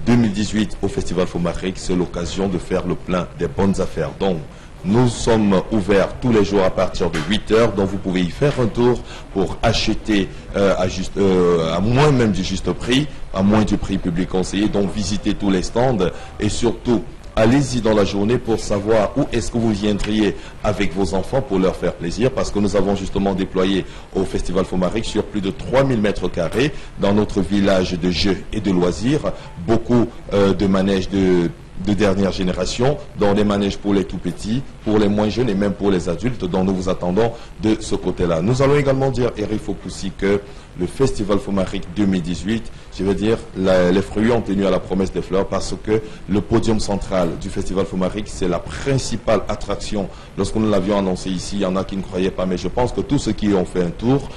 G: 2018 au Festival Fomaric, c'est l'occasion de faire le plein des bonnes affaires. Donc, nous sommes ouverts tous les jours à partir de 8 h. Donc, vous pouvez y faire un tour pour acheter à moins même du juste prix, à moins du prix public conseillé. Donc, visitez tous les stands et surtout, allez-y dans la journée pour savoir où est-ce que vous viendriez avec vos enfants pour leur faire plaisir, parce que nous avons justement déployé au Festival Fomaric sur plus de 3000 mètres carrés dans notre village de jeux et de loisirs, beaucoup de manèges de de dernière génération, dans des manèges pour les tout petits, pour les moins jeunes et même pour les adultes, dont nous vous attendons de ce côté-là. Nous allons également dire, Eric Fokoussi, que le Festival Fomaric 2018, je veux dire, les fruits ont tenu à la promesse des fleurs parce que le podium central du Festival Fomaric, c'est la principale attraction. Lorsque nous l'avions annoncé ici, il y en a qui ne croyaient pas, mais je pense que tous ceux qui ont fait un tour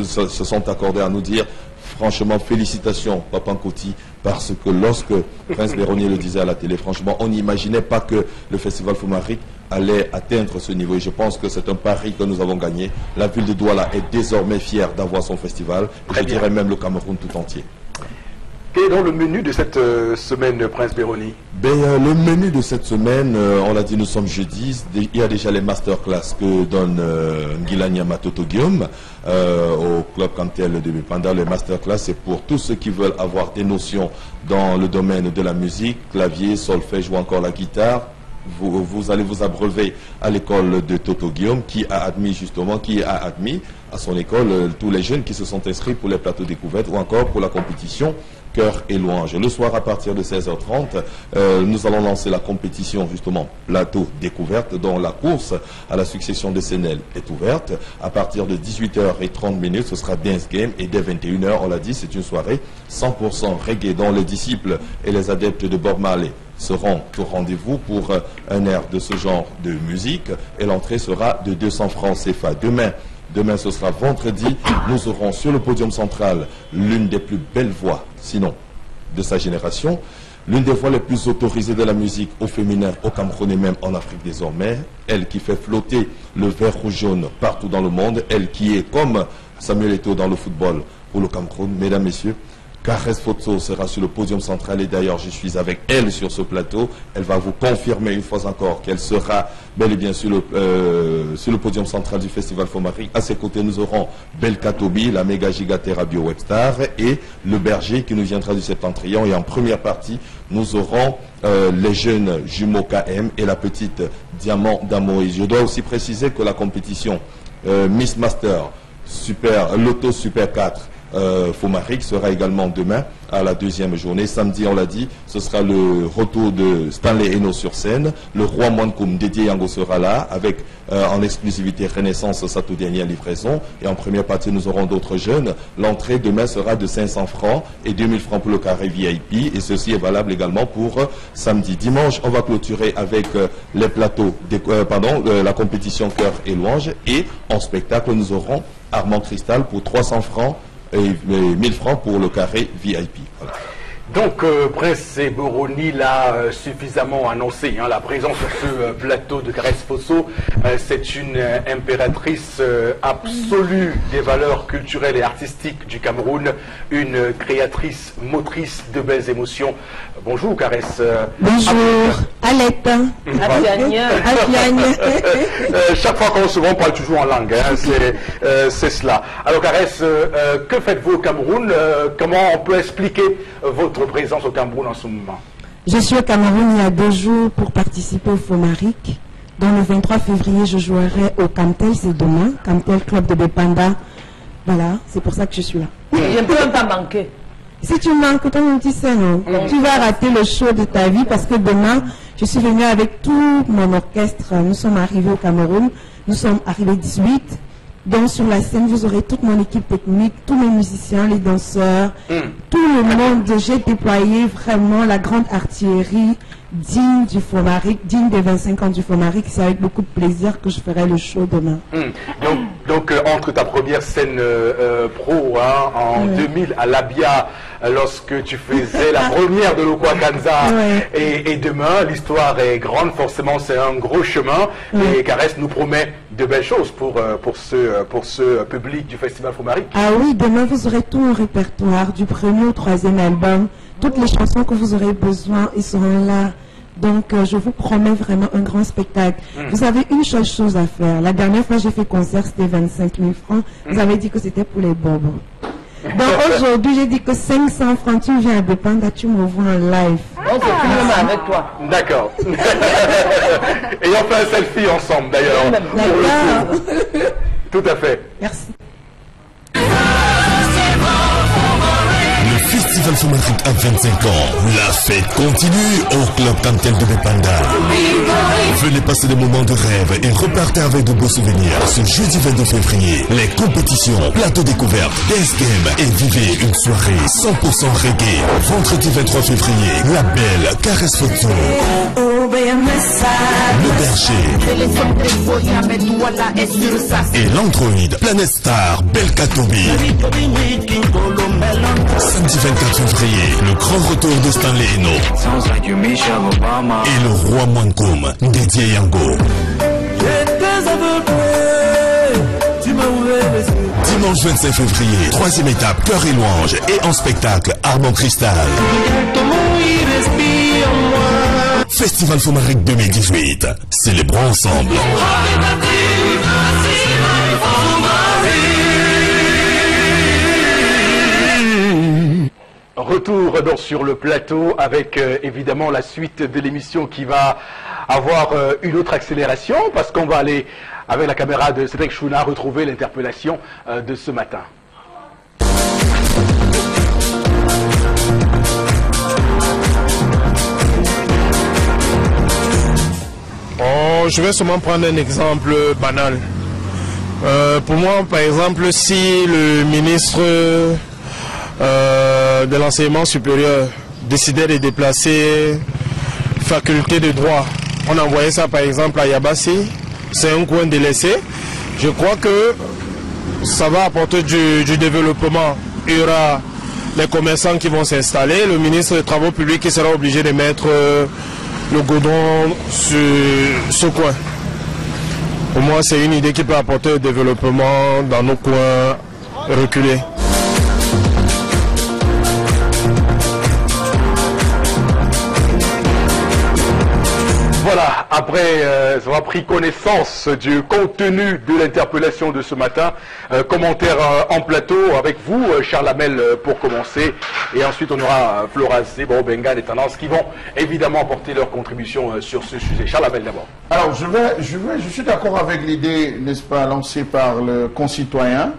G: se sont accordés à nous dire franchement, félicitations, Papa Nkoti, parce que lorsque Prince Béronnier le disait à la télé, franchement, on n'imaginait pas que le Festival Fomaric allait atteindre ce niveau. Et je pense que c'est un pari que nous avons gagné. La ville de Douala est désormais fière d'avoir son festival. Et je dirais même le Cameroun tout entier.
A: Quel est donc le menu de cette semaine, Prince Béronnier?
G: Le menu de cette semaine, on l'a dit, nous sommes jeudi. Il y a déjà les masterclass que donne Ngila Matoto Guillaume au Club Cantel de Bepanda. Les masterclass, c'est pour tous ceux qui veulent avoir des notions dans le domaine de la musique, clavier, solfège ou encore la guitare. Vous allez vous abreuver à l'école de Toto Guillaume qui a admis à son école tous les jeunes qui se sont inscrits pour les plateaux découvertes ou encore pour la compétition Cœur et Louange. Le soir à partir de 16h30, nous allons lancer la compétition justement plateau découverte dont la course à la succession de Sénel est ouverte. À partir de 18h30, ce sera Dance Game et dès 21h, on l'a dit, c'est une soirée 100% reggae dont les disciples et les adeptes de Bob Marley seront au rendez-vous pour un air de ce genre de musique et l'entrée sera de 200 francs CFA. Demain, ce sera vendredi, nous aurons sur le podium central l'une des plus belles voix, sinon de sa génération, l'une des voix les plus autorisées de la musique au féminin, au Cameroun et même en Afrique désormais, elle qui fait flotter le vert ou jaune partout dans le monde, elle qui est comme Samuel Eto'o dans le football pour le Cameroun. Mesdames, Messieurs, Caresse Foto sera sur le podium central et d'ailleurs je suis avec elle sur ce plateau. Elle va vous confirmer une fois encore qu'elle sera bel et bien sur le podium central du Festival Fomaric. À ses côtés, nous aurons Belka Tobi, la méga gigatera bio Webstar et le berger qui nous viendra du Septentrion. Et en première partie, nous aurons les jeunes jumeaux KM et la petite Diamant d'Amoïse. Je dois aussi préciser que la compétition Miss Master Loto Super 4 Fomaric sera également demain à la deuxième journée. Samedi, on l'a dit, ce sera le retour de Stanley Eno sur scène. Le roi Mwankoum Dédié Yango sera là avec en exclusivité Renaissance sa toute dernière livraison. Et en première partie, nous aurons d'autres jeunes. L'entrée demain sera de 500 francs et 2000 francs pour le carré VIP. Et ceci est valable également pour samedi. Dimanche, on va clôturer avec les plateaux, la compétition Cœur et Louange. Et en spectacle, nous aurons Armand Cristal pour 300 francs et 1000 francs pour le carré VIP. Voilà.
A: Donc, Prince Béronnier l'a suffisamment annoncé, la présence sur ce plateau de Caresse Fosso, c'est une impératrice absolue des valeurs culturelles et artistiques du Cameroun, une créatrice, motrice de belles émotions. Bonjour Caresse.
H: Bonjour, Alette.
A: Chaque fois qu'on se voit, on parle toujours en langue, c'est cela. Alors Caresse, que faites-vous au Cameroun? Comment on peut expliquer votre présence au Cameroun en ce moment?
H: Je suis au Cameroun il y a 2 jours pour participer au Fomaric. Donc le 23 février, je jouerai au Camtel, c'est demain, Camtel Club de Bepanda. Voilà, c'est pour ça que je suis là.
E: Je ne peux même pas manquer.
H: Si tu manques, comme tu sais, non, tu vas rater le show de ta vie parce que demain, je suis venue avec tout mon orchestre. Nous sommes arrivés au Cameroun, nous sommes arrivés 18. Donc sur la scène, vous aurez toute mon équipe technique, tous mes musiciens, les danseurs, tout le monde. J'ai déployé vraiment la grande artillerie digne du Fomaric, digne des 25 ans du Fomaric. C'est avec beaucoup de plaisir que je ferai le show demain.
A: Donc entre ta première scène pro en 2000 à l'Abia, lorsque tu faisais la première de l'Okwakanza, et demain, l'histoire est grande, forcément c'est un gros chemin, et Caresse nous promet de belles choses pour ce public du Festival Fomaric.
H: Ah oui, demain vous aurez tout mon répertoire, du premier au 3e album, toutes les chansons que vous aurez besoin, ils seront là. Donc, je vous promets vraiment un grand spectacle. Vous avez une seule chose à faire. La dernière fois, j'ai fait concert, c'était 25 000 francs. Vous avez dit que c'était pour les bobos. Donc, aujourd'hui, j'ai dit que 500 francs, tu viens à Bepanda, tu me vois en live.
E: On se filme avec toi.
A: D'accord. Et on fait un selfie ensemble, d'ailleurs.
H: D'accord.
A: Tout à fait.
H: Merci.
F: Le festival Festival Fumaric a 25 ans. La fête continue au Club Cantel de Bepanda. Venez passer des moments de rêve et repartez avec de beaux souvenirs. Ce jeudi 22 février, les compétitions, plateau découverte, dance game et vivez une soirée 100% reggae. Vendredi 23 février, la belle caresse photo. Le berger et l'android Planet Star Belkatobi. Samedi 24 février, le grand retour de Stanley Eno et le roi Mwankoum dédié Yango. Dimanche 25 février, troisième étape, Cœur et Louange et en spectacle Armand Cristal. Festival Fumaric 2018. Célébrons ensemble.
A: Retour donc sur le plateau avec évidemment la suite de l'émission qui va avoir une autre accélération parce qu'on va aller avec la caméra de Cédric Chouna retrouver l'interpellation de ce matin.
I: Oh, je vais seulement prendre un exemple banal. Pour moi, par exemple, si le ministre de l'enseignement supérieur décidait de déplacer faculté de droit, on envoyait ça par exemple à Yabassi, c'est un coin délaissé. Je crois que ça va apporter du développement. Il y aura les commerçants qui vont s'installer, le ministre des Travaux publics qui sera obligé de mettre le goudron sur ce coin. Pour moi, c'est une idée qui peut apporter le développement dans nos coins reculés.
A: Voilà, après avoir pris connaissance du contenu de l'interpellation de ce matin, commentaire en plateau avec vous, Charles Hamel, pour commencer. Et ensuite, on aura Flora Zebo, Benga, des tendances qui vont évidemment apporter leur contribution sur ce sujet. Charles Hamel d'abord.
B: Alors, je suis d'accord avec l'idée, n'est-ce pas, lancée par le concitoyen,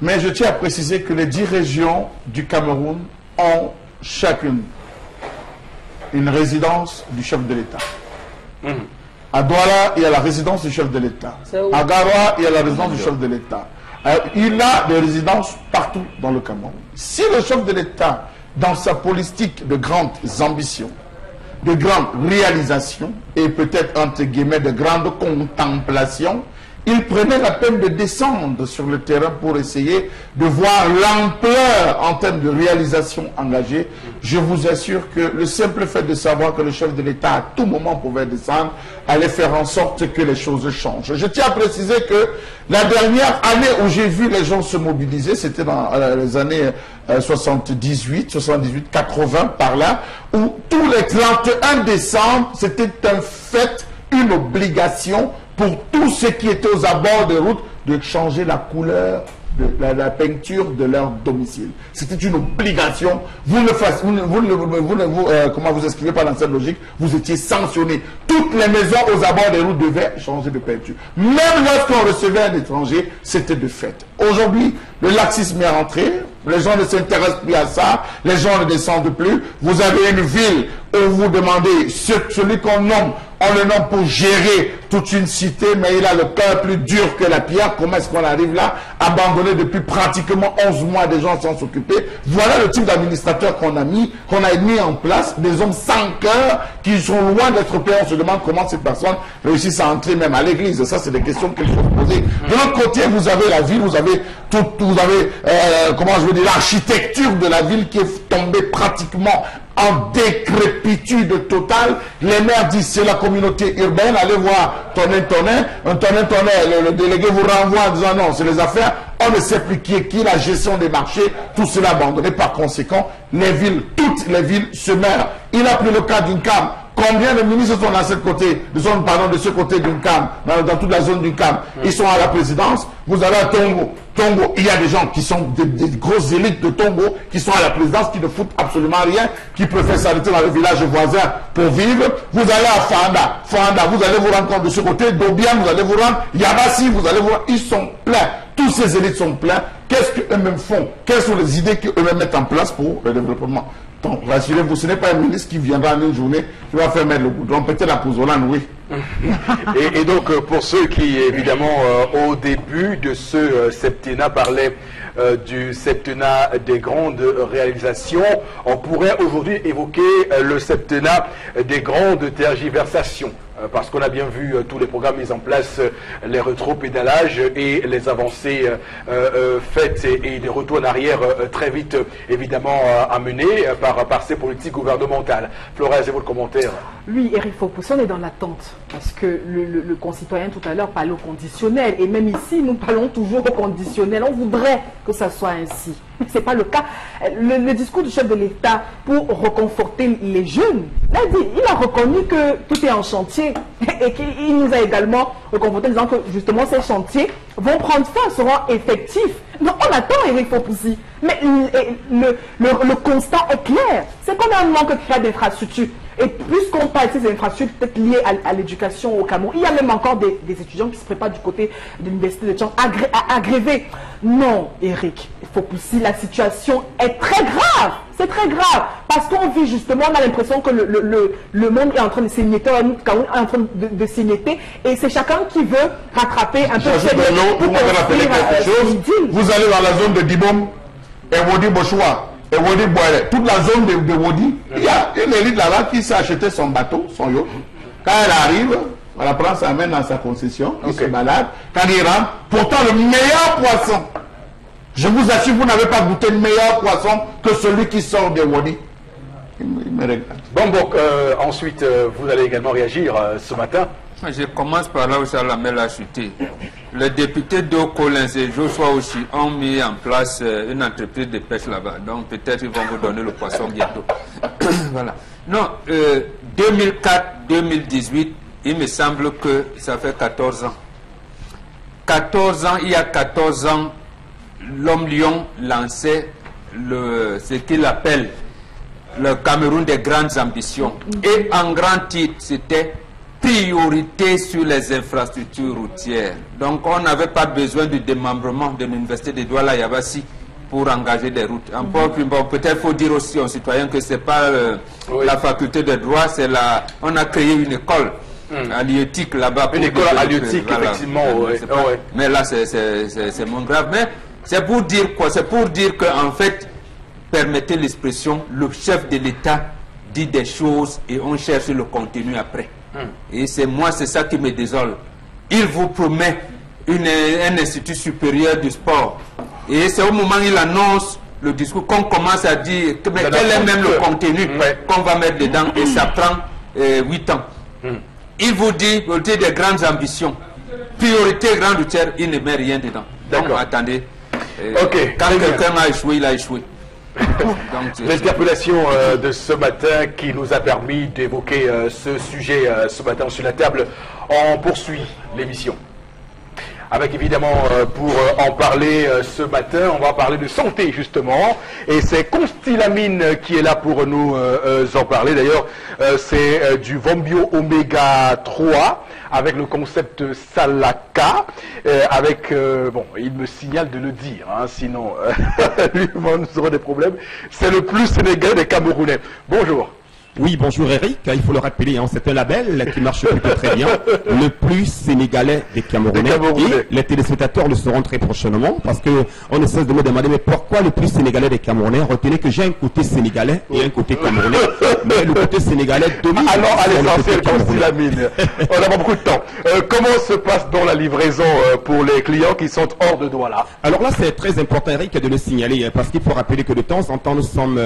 B: mais je tiens à préciser que les 10 régions du Cameroun ont chacune une résidence du chef de l'État. À Douala, il y a la résidence du chef de l'État. À Garoua, il y a la résidence du chef de l'État. Il a des résidences partout dans le Cameroun. Si le chef de l'État, dans sa politique de grandes ambitions, de grandes réalisations et peut-être entre guillemets de grandes contemplations, il prenait la peine de descendre sur le terrain pour essayer de voir l'ampleur en termes de réalisation engagée. Je vous assure que le simple fait de savoir que le chef de l'État à tout moment pouvait descendre allait faire en sorte que les choses changent. Je tiens à préciser que la dernière année où j'ai vu les gens se mobiliser, c'était dans les années 78, 80 par là, où tous les 31 décembre, c'était un fait, une obligation pour tous ceux qui étaient aux abords des routes de changer la couleur de la peinture de leur domicile. C'était une obligation. Comment vous inscrivez pas dans cette logique, vous étiez sanctionné. Toutes les maisons aux abords des routes devaient changer de peinture. Même lorsqu'on recevait un étranger, c'était de fait. Aujourd'hui, le laxisme est rentré. Les gens ne s'intéressent plus à ça. Les gens ne descendent plus. Vous avez une ville où vous demandez celui qu'on nomme, on le nomme pour gérer toute une cité, mais il a le cœur plus dur que la pierre. Comment est-ce qu'on arrive là? Abandonné depuis pratiquement 11 mois, des gens sans s'occuper. Voilà le type d'administrateur qu'on a mis en place, des hommes sans cœur qui sont loin d'être payés. On se demande comment ces personnes réussissent à entrer même à l'église. Ça, c'est des questions qu'il faut se poser. De l'autre côté, vous avez la ville, vous avez l'architecture de la ville qui est tombée pratiquement en décrépitude totale. Les maires disent c'est la communauté urbaine, allez voir Tonin, le délégué vous renvoie en disant non, c'est les affaires, on ne sait plus qui est qui, la gestion des marchés, tout cela abandonné. Par conséquent, les villes, toutes les villes se meurent. Il a pris le cas d'une CAM. Combien de ministres sont de ce côté d'une CAM, dans toute la zone d'une CAM? Ils sont à la présidence. Vous avez à Tongo. Tongo, il y a des gens qui sont des grosses élites de Tongo qui sont à la présidence, qui ne foutent absolument rien, qui préfèrent s'arrêter dans le village voisin pour vivre. Vous allez à Fanda. Vous allez vous rendre compte de ce côté. Dobian, vous allez vous rendre. Yabassi, vous allez vous rendre. Ils sont pleins. Tous ces élites sont pleins. qu'est-ce qu'eux-mêmes font, quelles sont les idées qu'eux-mêmes mettent en place pour le développement. Donc, rassurez-vous, ce n'est pas un ministre qui viendra en une journée, qui va faire mettre le goudron, peut-être la Pouzolan, oui.
A: Et donc, pour ceux qui, évidemment, au début de ce septennat parlaient du septennat des grandes réalisations, on pourrait aujourd'hui évoquer le septennat des grandes tergiversations. Parce qu'on a bien vu tous les programmes mis en place, les rétro-pédalages et les avancées faites et des retours en arrière très vite, évidemment, amenés par ces politiques gouvernementales. Florez, c'est votre commentaire.
C: Oui, Eric Fopoussé, on est dans l'attente. Parce que le concitoyen tout à l'heure parlait au conditionnel. Et même ici, nous parlons toujours au conditionnel. On voudrait que ça soit ainsi. Ce n'est pas le cas. Le discours du chef de l'État pour reconforter les jeunes, il a reconnu que tout est en chantier et qu'il nous a également reconforté en disant que justement ces chantiers vont prendre fin, seront effectifs. Donc on attend Eric Fopoussy. Mais le constat est clair. C'est qu'on a un manque d'infrastructures. Et puisqu'on parle de ces infrastructures peut-être liées à l'éducation au Cameroun, il y a même encore des étudiants qui se préparent du côté de l'université de Tchang à gréver. Non, Eric Fopoussy, la situation est très grave. C'est très grave. Parce qu'on vit justement, on a l'impression que le monde est en train de s'émietter, le Cameroun est en train de s'émietter. Et c'est chacun qui veut rattraper un peu
B: pour rappeler quelque chose. Vous allez dans la zone de Dibom, et Wodi Bochoua, et Wodi Boire, toute la zone de Wodi, il y a une élite là-bas qui s'est acheté son bateau, son yacht. Quand elle arrive, on la prend, ça amène dans sa concession, il se balade. Quand il rentre, pourtant le meilleur poisson, je vous assure, vous n'avez pas goûté le meilleur poisson que celui qui sort de Wodi. Il me regarde.
A: Bon, donc, ensuite, vous allez également réagir ce matin.
D: Je commence par là où Salamel a chuté. Les députés d'eau Collins et Joshua aussi ont mis en place une entreprise de pêche là-bas. Donc peut-être ils vont vous donner le poisson bientôt. Voilà. Non, 2004-2018, il me semble que ça fait 14 ans. 14 ans, il y a 14 ans, l'homme lion lançait ce qu'il appelle le Cameroun des grandes ambitions. Et en grand titre, c'était priorité sur les infrastructures routières. Donc on n'avait pas besoin du démembrement de l'université de Douala Yabassi pour engager des routes. Peut-être faut dire aussi aux citoyens que c'est pas la faculté de droit, c'est on a créé une école halieutique là-bas.
A: Une école halieutique, voilà, effectivement.
D: Mais là c'est moins grave. Mais c'est pour dire quoi? C'est pour dire qu'en fait, permettez l'expression, le chef de l'État dit des choses et on cherche le contenu après. Et c'est ça qui me désole. Il vous promet un institut supérieur du sport. Et c'est au moment où il annonce le discours qu'on commence à dire mais quel est même le contenu qu'on va mettre dedans. Et ça prend 8 ans. Il vous dit des grandes ambitions. Priorité grande routière, il ne met rien dedans. Donc attendez. Quand quelqu'un a échoué, il a échoué.
A: L'interpellation de ce matin qui nous a permis d'évoquer ce sujet ce matin sur la table. On poursuit l'émission. Avec évidemment, pour en parler ce matin, on va parler de santé justement. Et c'est Constilamine qui est là pour nous en parler. D'ailleurs, c'est du Vombio Oméga 3 avec le concept Salaka. Il me signale de le dire, hein, sinon nous aurons des problèmes. C'est le plus sénégalais des Camerounais. Bonjour.
J: Oui, bonjour Eric, il faut le rappeler, hein, c'est un label qui marche plutôt très bien, le plus sénégalais des Camerounais. Et les téléspectateurs le sauront très prochainement parce qu'on ne cesse de me demander mais pourquoi le plus sénégalais des Camerounais? Retenez que j'ai un côté sénégalais et un côté camerounais, mais le côté sénégalais domine.
A: Alors à l'essentiel, Constilamine, on n'a pas beaucoup de temps. Comment se passe donc la livraison pour les clients qui sont hors de Douala?
J: Alors là c'est très important Eric de le signaler parce qu'il faut rappeler que de temps en temps nous sommes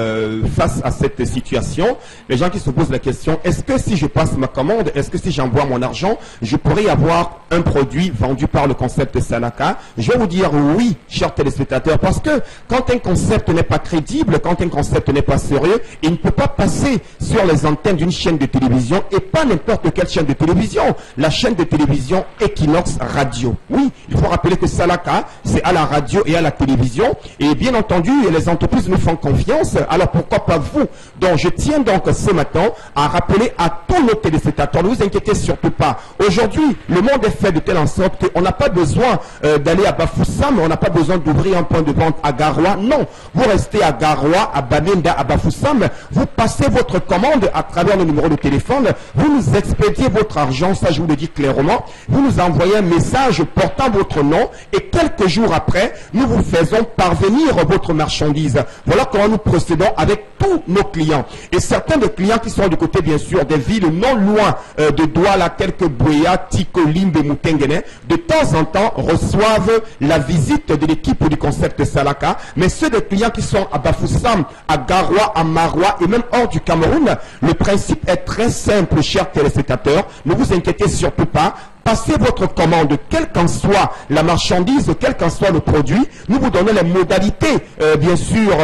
J: face à cette situation. Les gens qui se posent la question, est-ce que si je passe ma commande, est-ce que si j'envoie mon argent, je pourrais avoir un produit vendu par le concept Salaka? Je vais vous dire oui, chers téléspectateurs, parce que quand un concept n'est pas crédible, quand un concept n'est pas sérieux, il ne peut pas passer sur les antennes d'une chaîne de télévision et pas n'importe quelle chaîne de télévision. La chaîne de télévision Equinox Radio. Oui, il faut rappeler que Salaka, c'est à la radio et à la télévision. Et bien entendu, les entreprises nous font confiance. Alors pourquoi pas vous? Donc je tiens donc ce matin à rappeler à tous nos téléspectateurs, ne vous inquiétez surtout pas. Aujourd'hui, le monde est fait de telle en sorte qu'on n'a pas besoin d'aller à Bafoussam, on n'a pas besoin d'ouvrir un point de vente à Garoua. Non, vous restez à Garoua, à Bamenda, à Bafoussam, vous passez votre commande à travers le numéro de téléphone, vous nous expédiez votre argent, ça je vous le dis clairement, vous nous envoyez un message portant votre nom et quelques jours après, nous vous faisons parvenir votre marchandise. Voilà comment nous procédons avec tous nos clients. Et certains des clients qui sont du côté, bien sûr, des villes non loin de Douala, telles que Bouya, Tiko, Limbe, Moutenguene, de temps en temps reçoivent la visite de l'équipe du concept Salaka. Mais ceux des clients qui sont à Bafoussam, à Garoua, à Maroua et même hors du Cameroun, le principe est très simple, chers téléspectateurs. Ne vous inquiétez surtout pas. Passez votre commande, quelle qu'en soit la marchandise, quel qu'en soit le produit, nous vous donnons les modalités, bien sûr,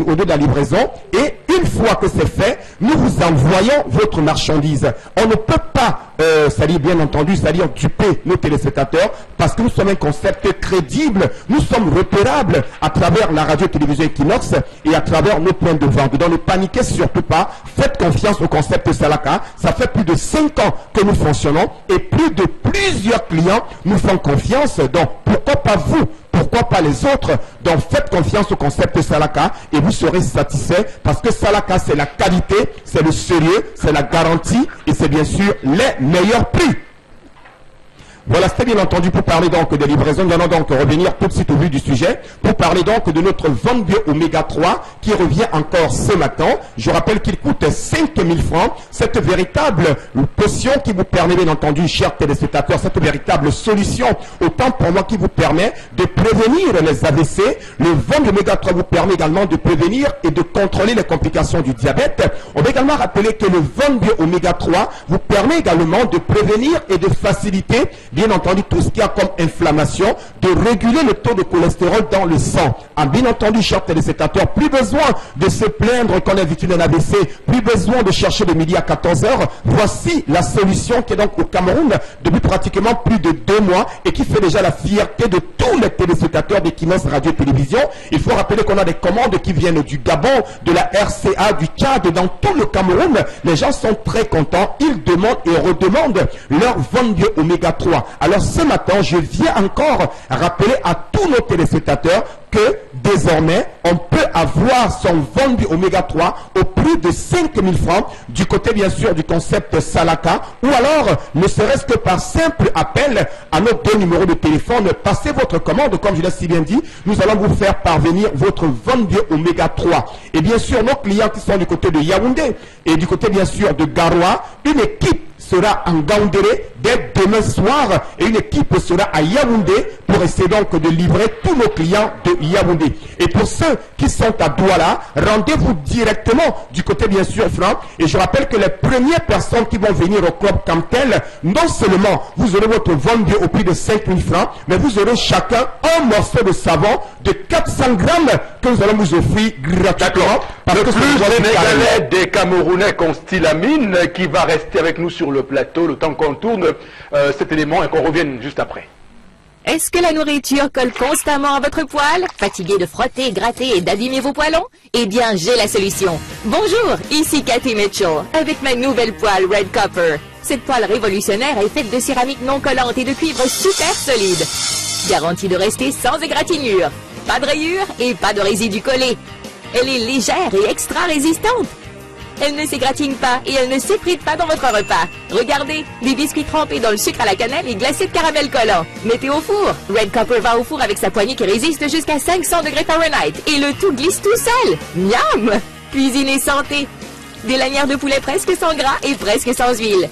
J: au lieu de la livraison, et une fois que c'est fait, nous vous envoyons votre marchandise. On ne peut pas, c'est-à-dire bien entendu, c'est-à-dire duper nos téléspectateurs, parce que nous sommes un concept crédible, nous sommes repérables à travers la radio-télévision Equinox et à travers nos points de vente. Donc ne paniquez surtout pas, faites confiance au concept Salaka, ça fait plus de 5 ans que nous fonctionnons, et plusieurs clients nous font confiance, donc pourquoi pas vous? Pourquoi pas les autres? Donc faites confiance au concept Salaka et vous serez satisfait parce que Salaka c'est la qualité, c'est le sérieux, c'est la garantie et c'est bien sûr les meilleurs prix. Voilà, c'était bien entendu pour parler donc des livraisons. Nous allons donc revenir tout de suite au vu du sujet pour parler donc de notre Vente Bio Oméga 3 qui revient encore ce matin. Je rappelle qu'il coûte 5000 francs. Cette véritable potion qui vous permet bien entendu, chers téléspectateurs, cette véritable solution, autant pour moi qui vous permet de prévenir les AVC. Le Vente Bio Oméga 3 vous permet également de prévenir et de contrôler les complications du diabète. On va également rappeler que le Vente Bio Oméga 3 vous permet également de prévenir et de faciliter bien entendu tout ce qui a comme inflammation, de réguler le taux de cholestérol dans le sang. Bien entendu, chers téléspectateurs, plus besoin de se plaindre qu'on est victime d'un AVC, plus besoin de chercher le midi à 14h. Voici la solution qui est donc au Cameroun depuis pratiquement plus de 2 mois et qui fait déjà la fierté de tous les téléspectateurs d'Equinox Radio et Télévision. Il faut rappeler qu'on a des commandes qui viennent du Gabon, de la RCA, du Tchad, dans tout le Cameroun. Les gens sont très contents, ils demandent et redemandent leur Vente Bio Oméga 3. Alors ce matin, je viens encore rappeler à tous nos téléspectateurs que désormais, on peut avoir son Vente Bio Oméga 3 au prix de 5000 francs du côté bien sûr du concept Salaka ou alors ne serait-ce que par simple appel à nos 2 numéros de téléphone, passez votre commande, comme je l'ai si bien dit, nous allons vous faire parvenir votre Vente Bio Oméga 3. Et bien sûr, nos clients qui sont du côté de Yaoundé et du côté bien sûr de Garoua, une équipe sera en Gaoundéré dès demain soir et une équipe sera à Yaoundé pour essayer donc de livrer tous nos clients de Yaoundé. Et pour ceux qui sont à Douala, rendez-vous directement du côté bien sûr franc. Et je rappelle que les premières personnes qui vont venir au club Camtel, non seulement vous aurez votre Vente Bio au prix de 5000 francs, mais vous aurez chacun un morceau de savon de 400 grammes que nous allons vous offrir gratuitement.
A: Le plus sénégalais des Camerounais Constylamine qui va rester avec nous sur le plateau le temps qu'on tourne cet élément et qu'on revienne juste après.
K: Est-ce que la nourriture colle constamment à votre poil? Fatigué de frotter, gratter et d'abîmer vos poêlons? Eh bien, j'ai la solution. Bonjour, ici Cathy Mitchell, avec ma nouvelle poêle Red Copper. Cette poêle révolutionnaire est faite de céramique non collante et de cuivre super solide. Garantie de rester sans égratignure. Pas de rayures et pas de résidus collés. Elle est légère et extra résistante. Elle ne s'égratigne pas et elle ne s'effrite pas dans votre repas. Regardez, des biscuits trempés dans le sucre à la cannelle et glacés de caramel collant. Mettez au four. Red Copper va au four avec sa poignée qui résiste jusqu'à 500 degrés Fahrenheit. Et le tout glisse tout seul. Miam! Cuisine et santé. Des lanières de poulet presque sans gras et presque sans huile.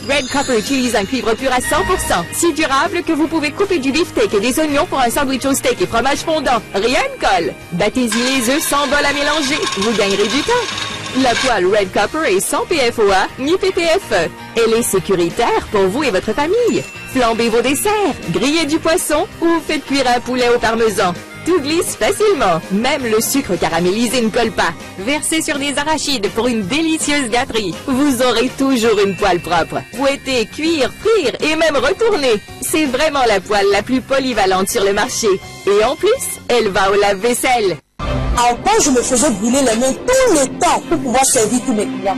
K: Red Copper utilise un cuivre pur à 100%, si durable que vous pouvez couper du beefsteak et des oignons pour un sandwich au steak et fromage fondant. Rien ne colle. Battez-y les œufs sans bol à mélanger. Vous gagnerez du temps. La poêle Red Copper est sans PFOA ni PPFE. Elle est sécuritaire pour vous et votre famille. Flambez vos desserts, grillez du poisson ou faites cuire un poulet au parmesan. Tout glisse facilement, même le sucre caramélisé ne colle pas. Versez sur des arachides pour une délicieuse gâterie. Vous aurez toujours une poêle propre. Fouetter, cuire, frire et même retourner. C'est vraiment la poêle la plus polyvalente sur le marché. Et en plus, elle va au lave-vaisselle.
L: Avant, je me faisais brûler les mains tout le temps pour pouvoir servir tous mes clients.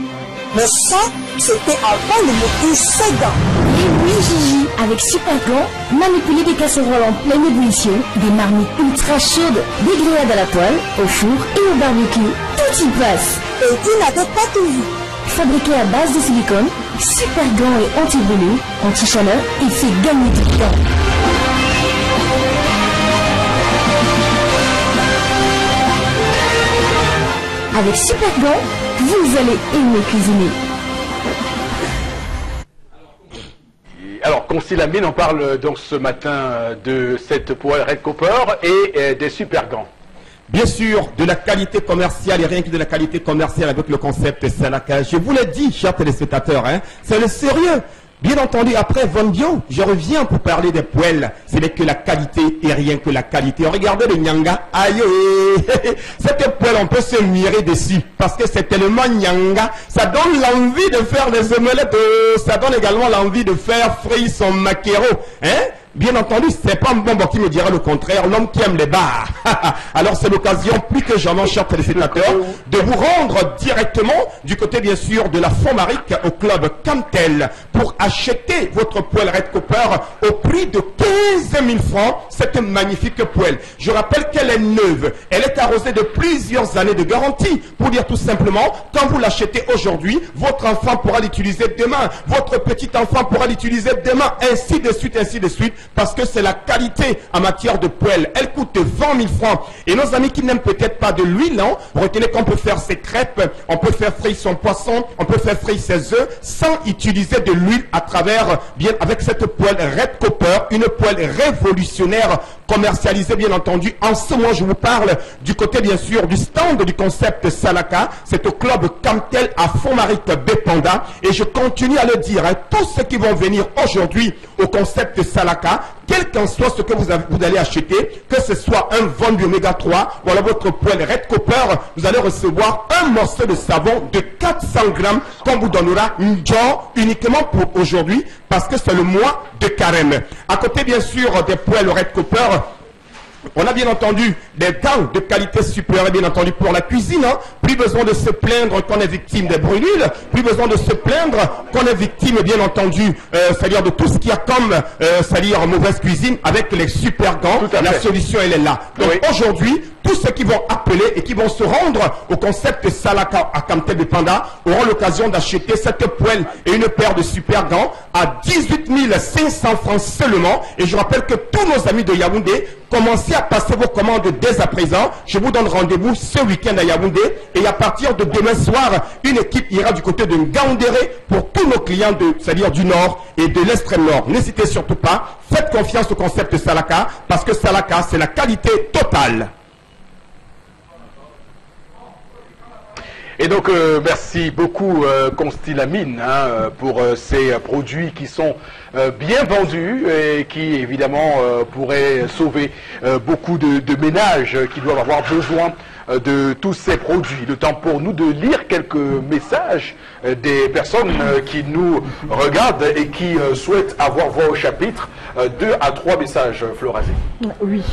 L: Mais ça, c'était avant le moteur Sega.
M: Et oui, Gigi, avec Supergant, manipuler des casseroles en pleine ébullition, des marmites ultra chaudes, des grillades à la poêle, au four et au barbecue, tout y passe.
L: Et tu n'avais pas tout vu.
M: Fabriqué à base de silicone, Supergant est anti-brûlure, anti-chaleur et fait gagner du temps. Avec Supergant, vous allez aimer cuisiner.
A: Alors, Constellamine, on parle donc ce matin de cette poêle Red Copper et des Supergants.
J: Bien sûr, de la qualité commerciale et rien que de la qualité commerciale avec le concept Salaka. Je vous l'ai dit, chers téléspectateurs, hein, c'est le sérieux. Bien entendu, après Von Bio, je reviens pour parler des poêles. Ce n'est que la qualité et rien que la qualité. Regardez le Nyanga. Aïe, cette poêle, on peut se mirer dessus parce que c'est tellement Nyanga. Ça donne l'envie de faire des omelettes. Ça donne également l'envie de faire frire son maquereau. Hein? Bien entendu, c'est pas un bonbon qui me dira le contraire, l'homme qui aime les bars. Alors c'est l'occasion plus que jamais, chers téléspectateurs, de vous rendre directement du côté bien sûr de la Fond-Marique au club Camtel pour acheter votre poêle Red Copper au prix de 15 000 francs, cette magnifique poêle. Je rappelle qu'elle est neuve, elle est arrosée de plusieurs années de garantie. Pour dire tout simplement, quand vous l'achetez aujourd'hui, votre enfant pourra l'utiliser demain, votre petit enfant pourra l'utiliser demain, ainsi de suite, parce que c'est la qualité en matière de poêle. Elle coûte 20 000 francs. Et nos amis qui n'aiment peut-être pas de l'huile, hein, retenez qu'on peut faire ses crêpes, on peut faire frire son poisson, on peut faire frire ses œufs sans utiliser de l'huile à travers, bien avec cette poêle Red Copper, une poêle révolutionnaire commercialisée bien entendu. En ce moment, je vous parle du côté bien sûr du stand du concept Salaka. C'est au club Camtel à Fond-Marique Bépanda. Et je continue à le dire, hein, tous ceux qui vont venir aujourd'hui au concept Salaka, quel qu'en soit ce que vous allez acheter, que ce soit un Von Oméga 3 ou alors votre poêle Red Copper, vous allez recevoir un morceau de savon de 400 grammes qu'on vous donnera uniquement pour aujourd'hui parce que c'est le mois de carême. À côté bien sûr des poêles Red Copper, on a bien entendu des gants de qualité supérieure, bien entendu pour la cuisine. Hein. Plus besoin de se plaindre qu'on est victime des brûlures, plus besoin de se plaindre qu'on est victime, bien entendu, c'est-à-dire de tout ce qu'il y a comme, c'est-à-dire mauvaise cuisine avec les super gants. La solution, elle est là. Donc aujourd'hui, tous ceux qui vont appeler et qui vont se rendre au concept Salaka à Camtel de Panda auront l'occasion d'acheter cette poêle et une paire de super gants à 18 500 francs seulement. Et je rappelle que tous nos amis de Yaoundé, commencez à passer vos commandes dès à présent. Je vous donne rendez-vous ce week-end à Yaoundé. Et à partir de demain soir, une équipe ira du côté de Ngaoundéré pour tous nos clients, c'est-à-dire du nord et de l'extrême nord. N'hésitez surtout pas. Faites confiance au concept Salaka parce que Salaka, c'est la qualité totale.
A: Et donc, merci beaucoup, Constellamine, hein, pour ces produits qui sont bien vendus et qui, évidemment, pourraient sauver beaucoup de ménages qui doivent avoir besoin de tous ces produits. Le temps pour nous de lire quelques messages des personnes qui nous regardent et qui souhaitent avoir voix au chapitre. 2 à 3 messages, Florazé.
C: Oui.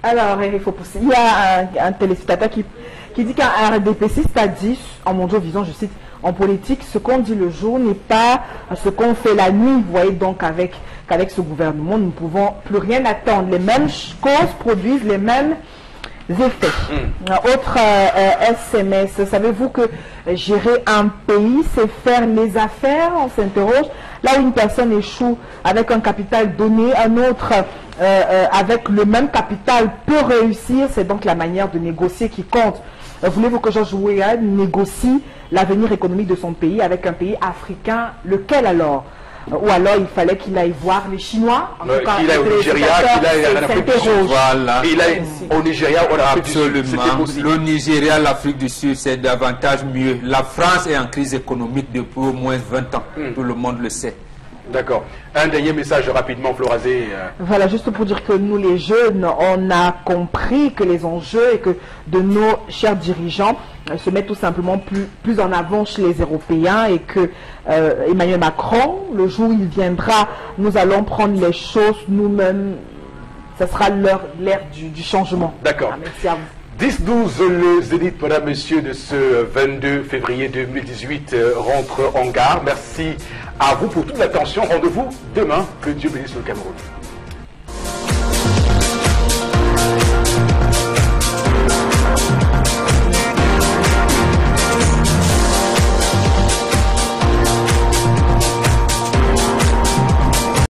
C: Alors, il faut pousser. Il y a un téléspectateur qui dit qu'un RDPCiste a dit, en mon visant, je cite, en politique, ce qu'on dit le jour n'est pas ce qu'on fait la nuit. Vous voyez donc qu'avec ce gouvernement, nous ne pouvons plus rien attendre. Les mêmes causes produisent les mêmes effets. Autre SMS, savez-vous que gérer un pays, c'est faire les affaires? On s'interroge. Là où une personne échoue avec un capital donné, un autre avec le même capital peut réussir. C'est donc la manière de négocier qui compte. Voulez-vous que Georges Weah négocie l'avenir économique de son pays avec un pays africain? Lequel alors? Ou alors il fallait qu'il aille voir les Chinois,
A: qu'il aille au Nigeria, qu'il aille en Afrique du Sud. Voilà. Il aille au Nigeria ou en Afrique du Sud.
D: Absolument. Le Nigeria, l'Afrique du Sud, c'est davantage mieux. La France est en crise économique depuis au moins 20 ans. Tout le monde le sait.
A: D'accord. Un dernier message rapidement, Florazé.
C: Voilà, juste pour dire que nous les jeunes, on a compris que les enjeux et que de nos chers dirigeants se mettent tout simplement plus en avant chez les Européens et que Emmanuel Macron, le jour où il viendra, nous allons prendre les choses nous-mêmes. Ce sera l'ère du changement.
A: D'accord.
C: Merci à vous.
A: 10-12, le Zénith, madame, monsieur, de ce 22 février 2018 rentre en gare. Merci à vous pour toute l'attention. Rendez-vous demain. Que Dieu bénisse le Cameroun.